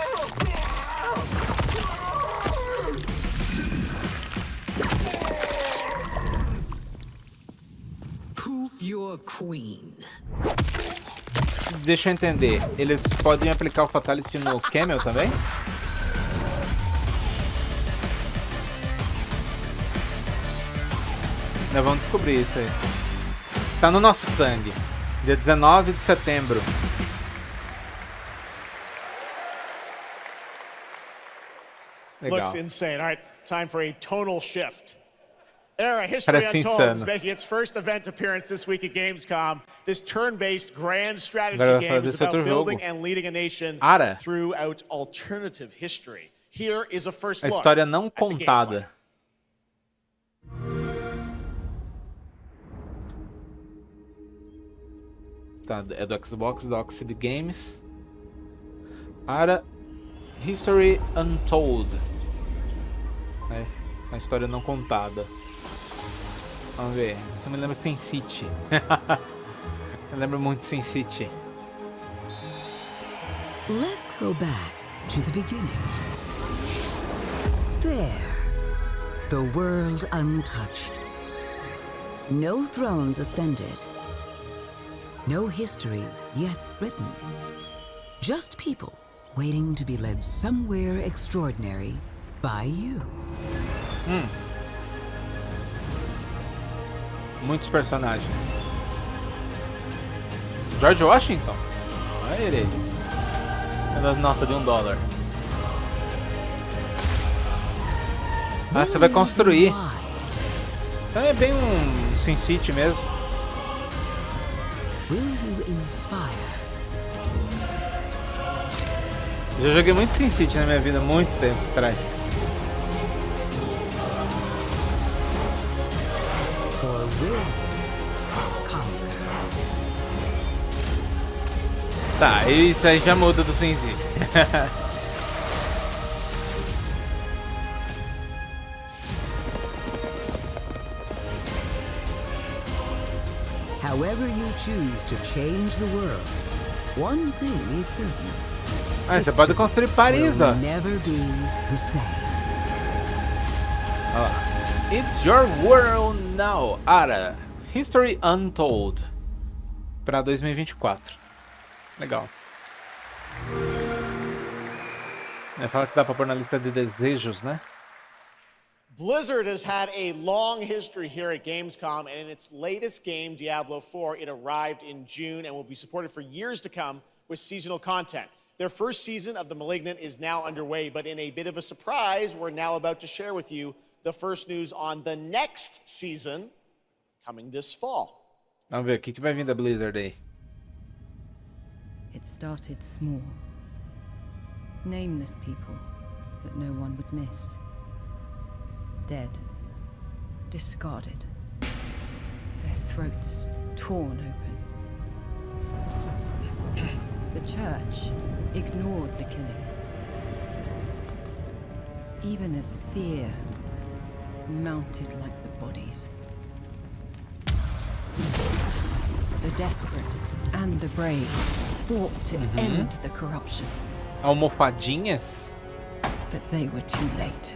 Who's your queen? Deixa eu entender. Eles podem aplicar o Fatality no Camel também? Nós vamos descobrir isso aí. Tá no nosso sangue. Dia 19 de setembro. Legal. Looks insane. All right, time for a tonal shift. Era History Parece Untold is insano. making its first event appearance this week at Gamescom. This turn-based grand strategy Agora vai game falar is desse about outro building jogo. and leading a nation Ara. throughout alternative history. Here is a first A look história não at the gameplay. contada. Tá, é do Xbox, da Oxid Games. Ara History Untold. É, a história não contada. Vamos ver. Isso me lembra Sin City. Eu lembro muito Sin City. Let's go back to the beginning. There. The world untouched. No thrones ascended. No history yet written. Just people waiting to be led somewhere extraordinary by you. Muitos personagens. George Washington. Olha ele. Pela nota de $1. Ah, você vai construir. Então é bem um Sin City mesmo. Will you inspire? Eu já joguei muito Sin City na minha vida, muito tempo atrás. Or will you conquer? Tá, isso aí já muda do Sin City. However you choose to change the world, one thing is certain. Ah, você pode construir Paris, ó. Never be the same. Olha lá. It's your world now. Ara. History Untold. Pra 2024. Legal. Fala que dá pra pôr na lista de desejos, né? Blizzard has had a long history here at Gamescom, and in its latest game, Diablo 4, it arrived in June and will be supported for years to come with seasonal content. Their first season of The Malignant is now underway, but in a bit of a surprise, we're now about to share with you the first news on the next season coming this fall. Vamos ver o que vai vir da Blizzard aí. It started small. Nameless people that no one would miss. Dead. Discarded. Their throats torn open. The church ignored the killings. Even as fear mounted like the bodies. The desperate and the brave fought to end the corruption. Almofadinhas? But they were too late.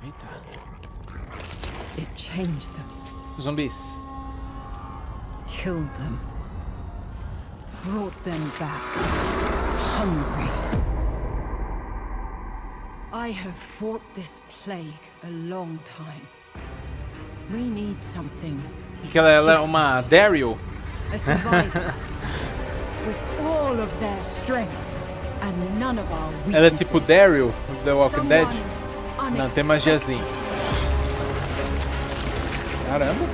Eita. It changed them. Zumbis. Killed them. Brought them back. Hungry. I have fought this plague a long time. We need something. Que ela é uma Daryl. A survivor. With all of their strengths and none of our weaknesses. Ela é tipo Daryl, The Walking Dead. Não, tem magiazinha. Caramba.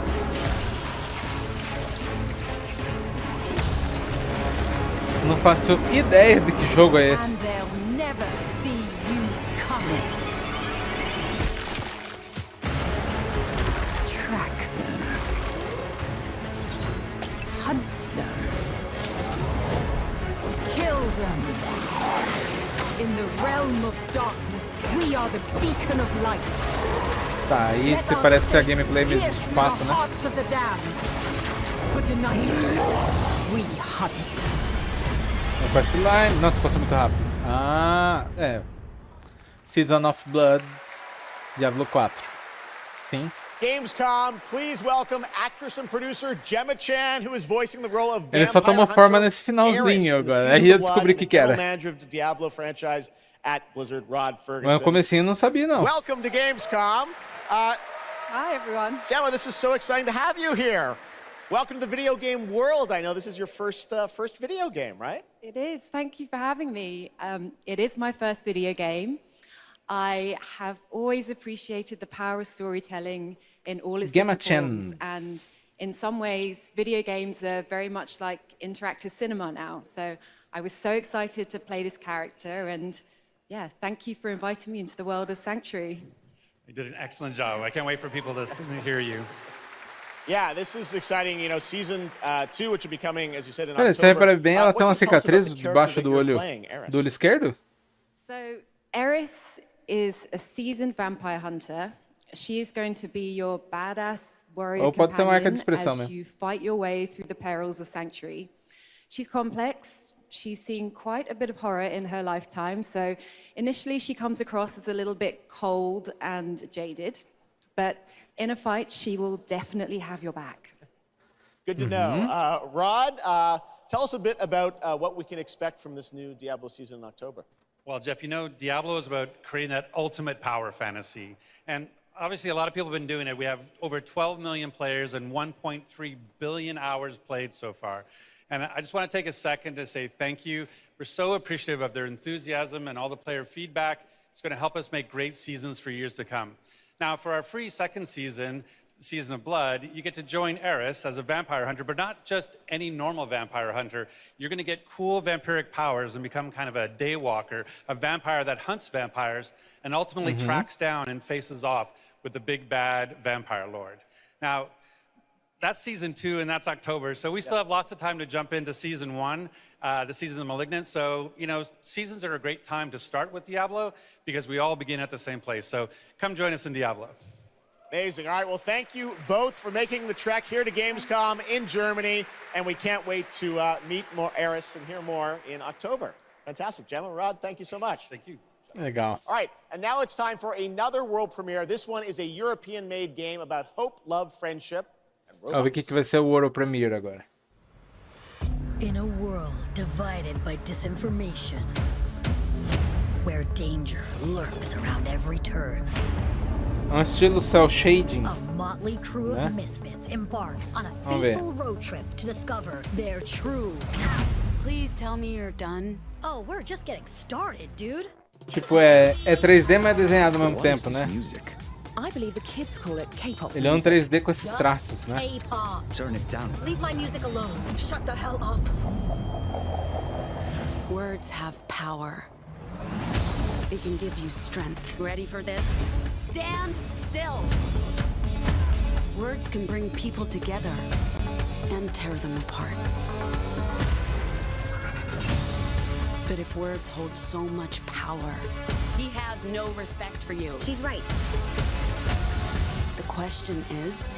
Não faço ideia de que jogo é esse. And they'll never see you coming. Track them. Hunt them. Kill them. In the realm of darkness, we are the beacon of light. Tá, aí se parece ser a gameplay mesmo de fato, né? Hearts of the damned. But tonight, we hunt. Questline. Nossa, passou muito rápido. Ah, é. Season of Blood, Diablo 4. Sim. Gamescom, please welcome actress and producer Gemma Chan, who is voicing the role of Ele só tomou forma nesse finalzinho agora. Aí eu descobri o que era. Manager of the Diablo franchise at Blizzard, Rod Ferguson. Mas no comecinho eu não sabia, não. Welcome to Gamescom. Hi, everyone. Gemma, this is so exciting to have you here. Welcome to the video game world. I know this is your first video game, right? It is. Thank you for having me. It is my first video game. I have always appreciated the power of storytelling in all its different forms. And in some ways, video games are very much like interactive cinema now. So I was so excited to play this character. And yeah, thank you for inviting me into the world of Sanctuary. You did an excellent job. I can't wait for people to hear you. Yeah, this is exciting. You know, season 2, which will be coming, as you said, in Cara, October. você repara bem, ela tem uma cicatriz debaixo do olho esquerdo? So Eris is a seasoned vampire hunter. She is going to be your badass warrior pode ser uma marca de companion expressão as mesmo. you fight your way through the perils of Sanctuary. She's complex. She's seen quite a bit of horror in her lifetime. So initially she comes across as a little bit cold and jaded, but in a fight, she will definitely have your back. Good to know. Rod, tell us a bit about what we can expect from this new Diablo season in October. Well, Jeff, you know, Diablo is about creating that ultimate power fantasy. And obviously, a lot of people have been doing it. We have over 12 million players and 1.3 billion hours played so far. And I just want to take a second to say thank you. We're so appreciative of their enthusiasm and all the player feedback. It's going to help us make great seasons for years to come. Now, for our free second season, Season of Blood, you get to join Eris as a vampire hunter, but not just any normal vampire hunter. You're going to get cool vampiric powers and become kind of a daywalker, a vampire that hunts vampires and ultimately tracks down and faces off with the big bad vampire lord. Now, that's Season 2, and that's October, so we still have lots of time to jump into Season 1, the Season of Malignant. So, you know, seasons are a great time to start with Diablo because we all begin at the same place. So come join us in Diablo. Amazing. All right, well, thank you both for making the trek here to Gamescom in Germany, and we can't wait to meet more Eris and hear more in October. Fantastic. Gemma, Rod, thank you so much. Thank you. Legal. All right, and now it's time for another world premiere. This one is a European-made game about hope, love, friendship, and Vamos ver o que vai ser o World Premiere agora. In a world divided by disinformation, where danger lurks around every turn, Estilo cel shading. a motley crew of misfits embark on a fateful road trip to discover their true path. Please tell me you're done. Oh, we're just getting started, dude. Tipo, é 3D, mas desenhado ao mesmo tempo, né? I believe the kids call it K-pop. Ele é 3D com esses traços, né? K-pop. Turn it down. Leave my music alone. Shut the hell up. Words have power. They can give you strength. Ready for this? Stand still. Words can bring people together and tear them apart. But if words hold so much power, He has no respect for you. She's right. the question is,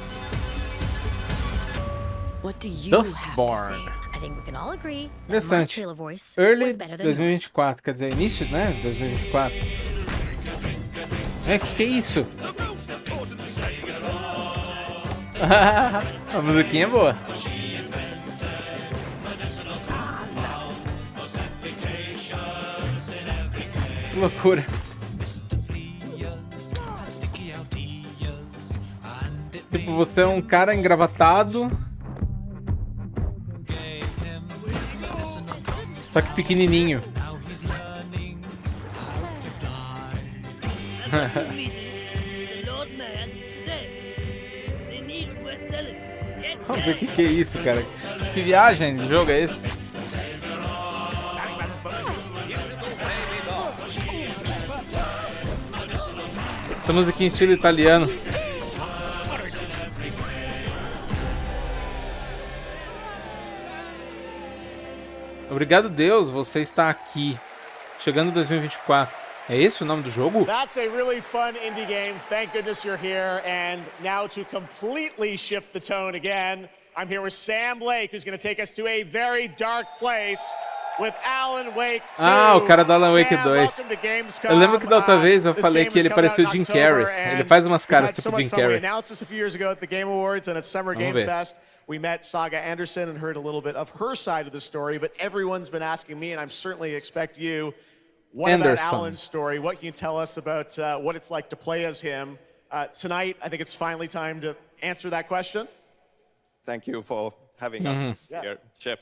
What do you have to say? Dustborn. I think we can all agree that my Interessante. trailer voice Early was better than yours. 2024, quer dizer, início, né? 2024. Que é isso? A musiquinha é boa. Que loucura. Tipo, você é um cara engravatado. Só que pequenininho. Vamos ver o que é isso, cara. Que viagem de jogo é esse? Essa música em estilo italiano. Obrigado, Deus, você está aqui. Chegando em 2024. É esse o nome do jogo? That's a really fun indie game. Thank goodness you're here. And now to completely shift the tone again, I'm here with Sam Lake, who's going to take us to a very dark place with Alan Wake 2. Ah, o cara do Alan Wake 2. Welcome to Gamescom. Eu lembro que da outra vez eu falei que ele parecia o Jim Carrey. Ele faz umas caras tipo Jim Carrey. We announced this a few years ago at the Game Awards and at Summer Game Fest. We met Saga Anderson and heard a little bit of her side of the story, but everyone's been asking me, and I certainly expect you, what about Alan's story? What can you tell us about what it's like to play as him? Tonight, I think it's finally time to answer that question. Thank you for having us here, Chef.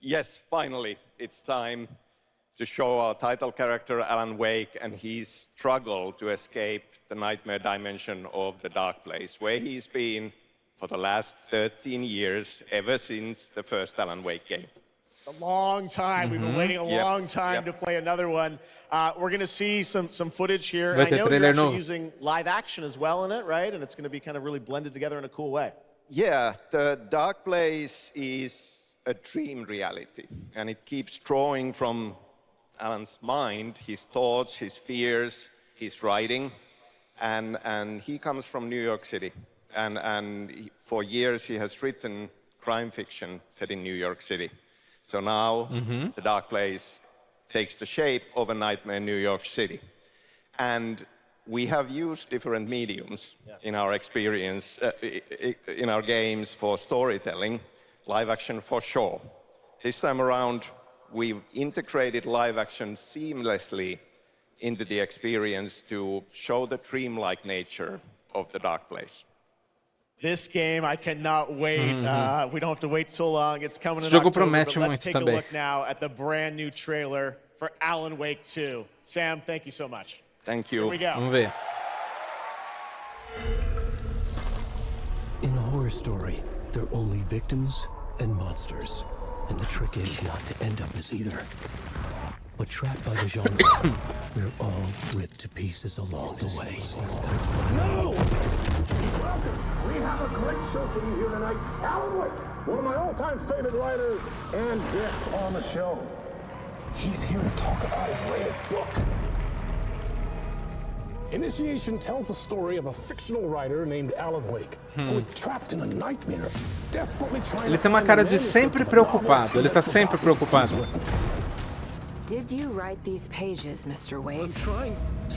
Yes, finally, it's time to show our title character, Alan Wake, and his struggle to escape the nightmare dimension of the dark place, where he's been for the last 13 years, ever since the first Alan Wake game. A long time. We've been waiting a long time to play another one. We're going to see some footage here. I know you're actually using live action as well in it, right? And it's going to be kind of really blended together in a cool way. Yeah, the dark place is a dream reality, and it keeps drawing from Alan's mind, his thoughts, his fears, his writing, and he comes from New York City. And for years he has written crime fiction set in New York City. So now the dark place takes the shape of a nightmare in New York City. And we have used different mediums in our experience, in our games for storytelling, live action for sure. This time around, we've integrated live action seamlessly into the experience to show the dreamlike nature of the dark place. This game, I cannot wait. We don't have to wait so long. It's coming in October, but let's take a look now at the brand new trailer for Alan Wake 2. Sam, thank you so much. Thank you. Here we go. Vamos ver. In a horror story, there are only victims and monsters. And the trick is not to end up as either. But trapped by the genre, we're all ripped to pieces along the way. No! Welcome! We have a great show for you here tonight. Alan Wake, one of my all-time favorite writers, and guests on the show. He's here to talk about his latest book. Initiation tells the story of a fictional writer named Alan Wake, who is trapped in a nightmare, desperately trying Ele tem uma cara de sempre preocupado. Ele tá sempre preocupado. Did you write these pages, Mr. Wake?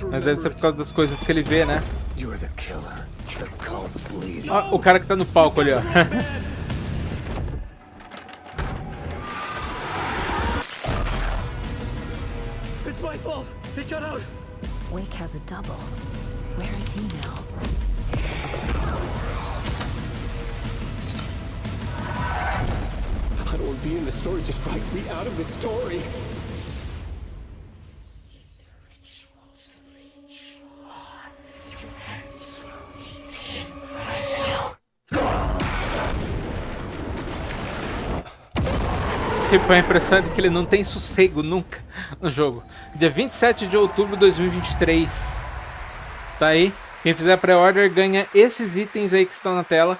Mas deve ser por causa das coisas que ele vê, né? You're the killer, the cult leader. Ó, o cara que tá no palco ali, ó. It's my fault. He got out. Wake has a double. Where is he now? I don't want to be in the story. Just write me out of the story. Tipo, a impressão de que ele não tem sossego nunca no jogo. Dia 27 de outubro de 2023. Tá aí. Quem fizer pré-order ganha esses itens aí que estão na tela.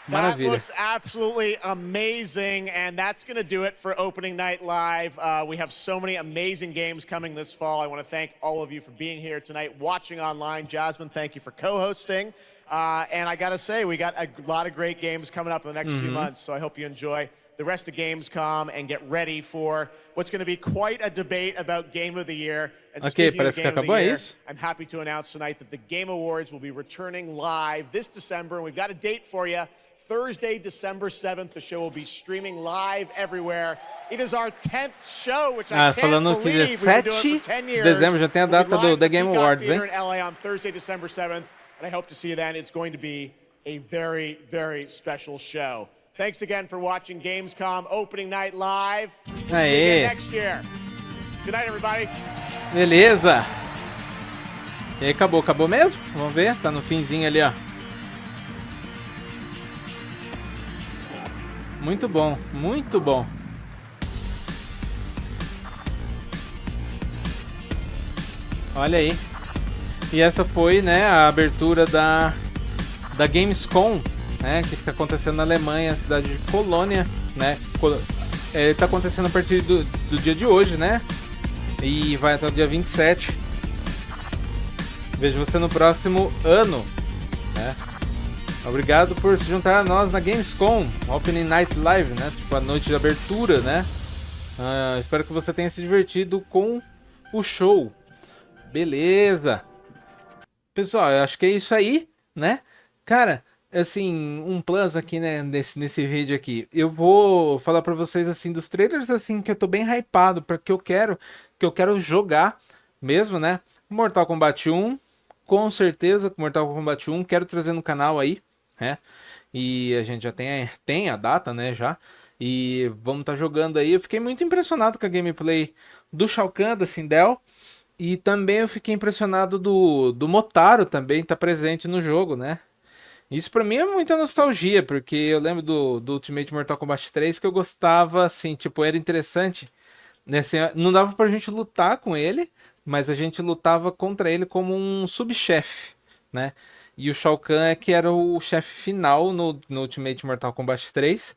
Maravilha. That looks absolutely amazing, and that's going to do it for Opening Night Live. We have so many amazing games coming this fall. I want to thank all of you for being here tonight, watching online. Jasmine, thank you for co-hosting. And I gotta say, we got a lot of great games coming up in the next few months, so I hope you enjoy the rest of Gamescom and get ready for what's going to be quite a debate about Game of the Year. And speaking of Game of the Year, I'm happy to announce tonight that the Game Awards will be returning live this December, and we've got a date for you. Thursday, December 7th, the show will be streaming live everywhere. It is our 10th show, which I can't believe we've been doing for 10 years. Dezembro já tem a data da Game Awards, hein? In LA on Thursday, December 7th, and I hope to see you then. It's going to be a very, very special show. Thanks again for watching Gamescom Opening Night Live. We'll see you again next year. Good night, everybody. Beleza. E aí, acabou mesmo? Vamos ver, tá no finzinho ali, ó. Muito bom, muito bom. Olha aí. E essa foi, né, a abertura da Gamescom, né, que fica acontecendo na Alemanha, cidade de Colônia, né? Tá acontecendo a partir do dia de hoje, né? E vai até o dia 27. Vejo você no próximo ano, né? Obrigado por se juntar a nós na Gamescom, Opening Night Live, né? Tipo a noite de abertura, né? Espero que você tenha se divertido com o show. Beleza. Pessoal, eu acho que é isso aí, né? Cara, assim, um plus aqui, né, nesse vídeo aqui. Eu vou falar pra vocês, assim, dos trailers, assim, que eu tô bem hypado, pra que eu quero jogar mesmo, né? Mortal Kombat 1, com certeza, Mortal Kombat 1, quero trazer no canal aí, né? E a gente já tem a data, né, já. E vamos estar jogando aí. Eu fiquei muito impressionado com a gameplay do Shao Kahn, da Sindel. E também eu fiquei impressionado do Motaro também tá presente no jogo, né? Isso pra mim é muita nostalgia, porque eu lembro do Ultimate Mortal Kombat 3 que eu gostava, assim, tipo, era interessante, né? Assim, não dava pra gente lutar com ele, mas a gente lutava contra ele como um subchefe, né? E o Shao Kahn é que era o chefe final no Ultimate Mortal Kombat 3.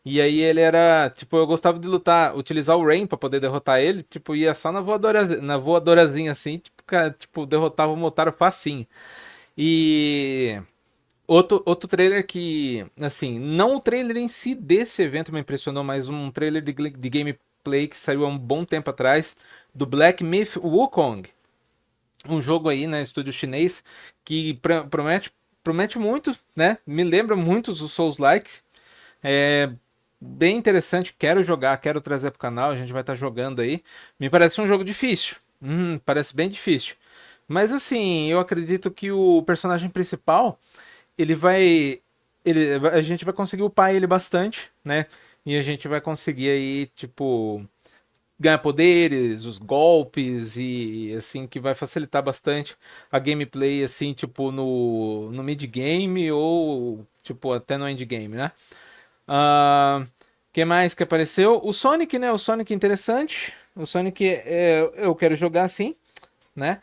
E aí ele era, tipo, eu gostava de lutar, utilizar o Rain pra poder derrotar ele, tipo, ia só na voadorazinha assim, tipo, cara, tipo, derrotava o Motaro facinho. E outro trailer que, assim, não o trailer em si desse evento me impressionou, mas um trailer de gameplay que saiu há um bom tempo atrás, do Black Myth Wukong. Um jogo aí, né, estúdio chinês, que promete muito, né, me lembra muito os Souls-likes. Bem interessante, quero jogar, quero trazer pro canal, a gente vai estar jogando aí. Me parece um jogo difícil, parece bem difícil. Mas assim, eu acredito que o personagem principal, a gente vai conseguir upar ele bastante, né? E a gente vai conseguir aí, tipo, ganhar poderes, os golpes e assim, que vai facilitar bastante a gameplay, assim, tipo, no mid-game ou, tipo, até no endgame, né? Que mais que apareceu? O Sonic, né? O Sonic interessante. O Sonic eu quero jogar sim, né?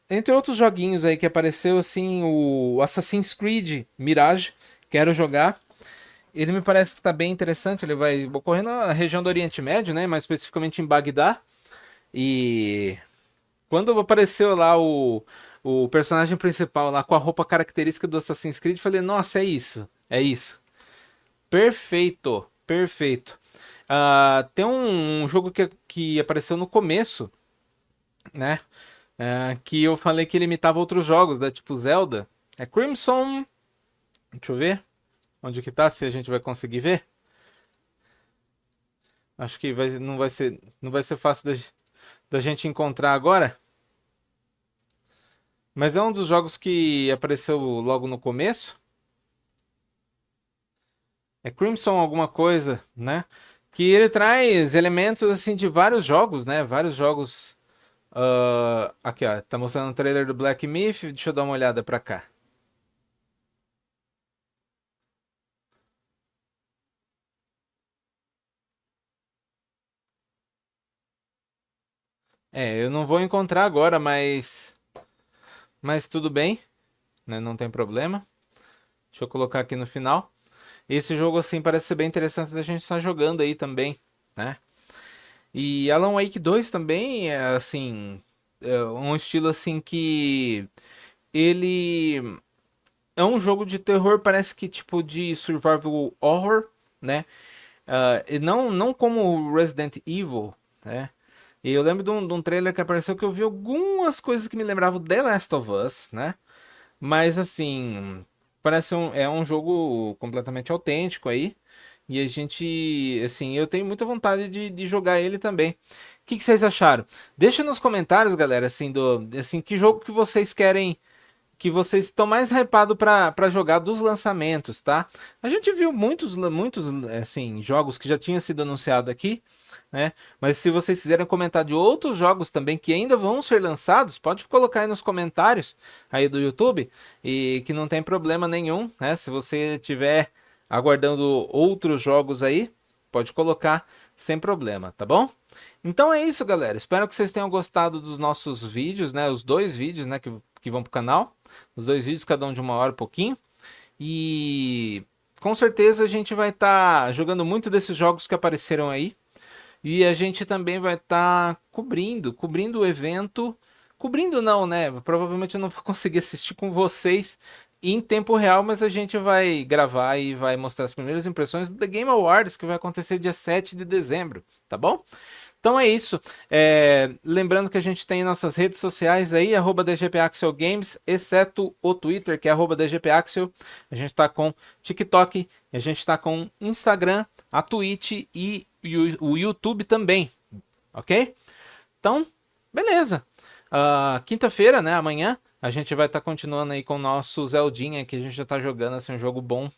Entre outros joguinhos aí que apareceu, assim, o Assassin's Creed Mirage, quero jogar. Ele me parece que tá bem interessante. Ele vai ocorrer na região do Oriente Médio, né? Mais especificamente em Bagdá. E quando apareceu lá o personagem principal lá com a roupa característica do Assassin's Creed, falei, nossa, é isso. É isso. Perfeito, perfeito. Tem um jogo que apareceu no começo, né? Que eu falei que ele imitava outros jogos, né? Tipo Zelda. É Crimson. Deixa eu ver. Onde que tá? Se a gente vai conseguir ver. Acho que não vai ser fácil da gente encontrar agora. Mas é um dos jogos que apareceu logo no começo. É Crimson alguma coisa, né? Que ele traz elementos assim de vários jogos, né? Vários jogos. Aqui, ó. Tá mostrando o trailer do Black Myth. Deixa eu dar uma olhada pra cá. Eu não vou encontrar agora, mas tudo bem, né? Não tem problema. Deixa eu colocar aqui no final. Esse jogo, assim, parece ser bem interessante da gente estar jogando aí também, né? E Alan Wake 2 também é, assim, um estilo, assim, que ele é um jogo de terror, parece que tipo de survival horror, né? E não como Resident Evil, né? E eu lembro de um trailer que apareceu que eu vi algumas coisas que me lembravam The Last of Us, né? Mas assim, parece é um jogo completamente autêntico aí. E a gente, assim, eu tenho muita vontade de jogar ele também. O que vocês acharam? Deixa nos comentários, galera, assim, assim, que jogo que vocês querem, que vocês estão mais hypados para jogar dos lançamentos, tá? A gente viu muitos, assim, jogos que já tinham sido anunciados aqui, né? Mas se vocês quiserem comentar de outros jogos também que ainda vão ser lançados, pode colocar aí nos comentários aí do YouTube, e que não tem problema nenhum, né? Se você tiver aguardando outros jogos aí, pode colocar sem problema, tá bom? Então é isso, galera. Espero que vocês tenham gostado dos nossos vídeos, né? Os 2 vídeos, né, que vão pro canal. Os 2 vídeos, cada um de 1 hora e pouquinho. E com certeza a gente vai estar jogando muito desses jogos que apareceram aí. E a gente também vai estar cobrindo o evento. Cobrindo não, né? Provavelmente eu não vou conseguir assistir com vocês em tempo real, mas a gente vai gravar e vai mostrar as primeiras impressões do The Game Awards, que vai acontecer dia 7 de dezembro, tá bom? Então é isso. Lembrando que a gente tem nossas redes sociais aí, @Dgpaxiel Games, exceto o Twitter, que é @Dgpaxiel. A gente tá com TikTok, a gente tá com Instagram, a Twitch e o YouTube também, ok? Então, beleza. Quinta-feira, né, amanhã, a gente vai estar continuando aí com o nosso Zeldinha, que a gente já está jogando, assim, um jogo bom,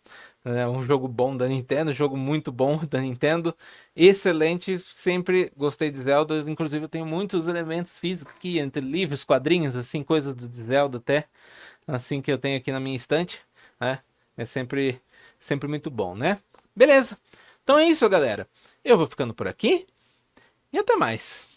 né, um jogo bom da Nintendo, um jogo muito bom da Nintendo, excelente, sempre gostei de Zelda, inclusive eu tenho muitos elementos físicos aqui, entre livros, quadrinhos, assim, coisas de Zelda até, assim, que eu tenho aqui na minha estante, né, é sempre muito bom, né? Beleza, então é isso, galera, eu vou ficando por aqui, e até mais.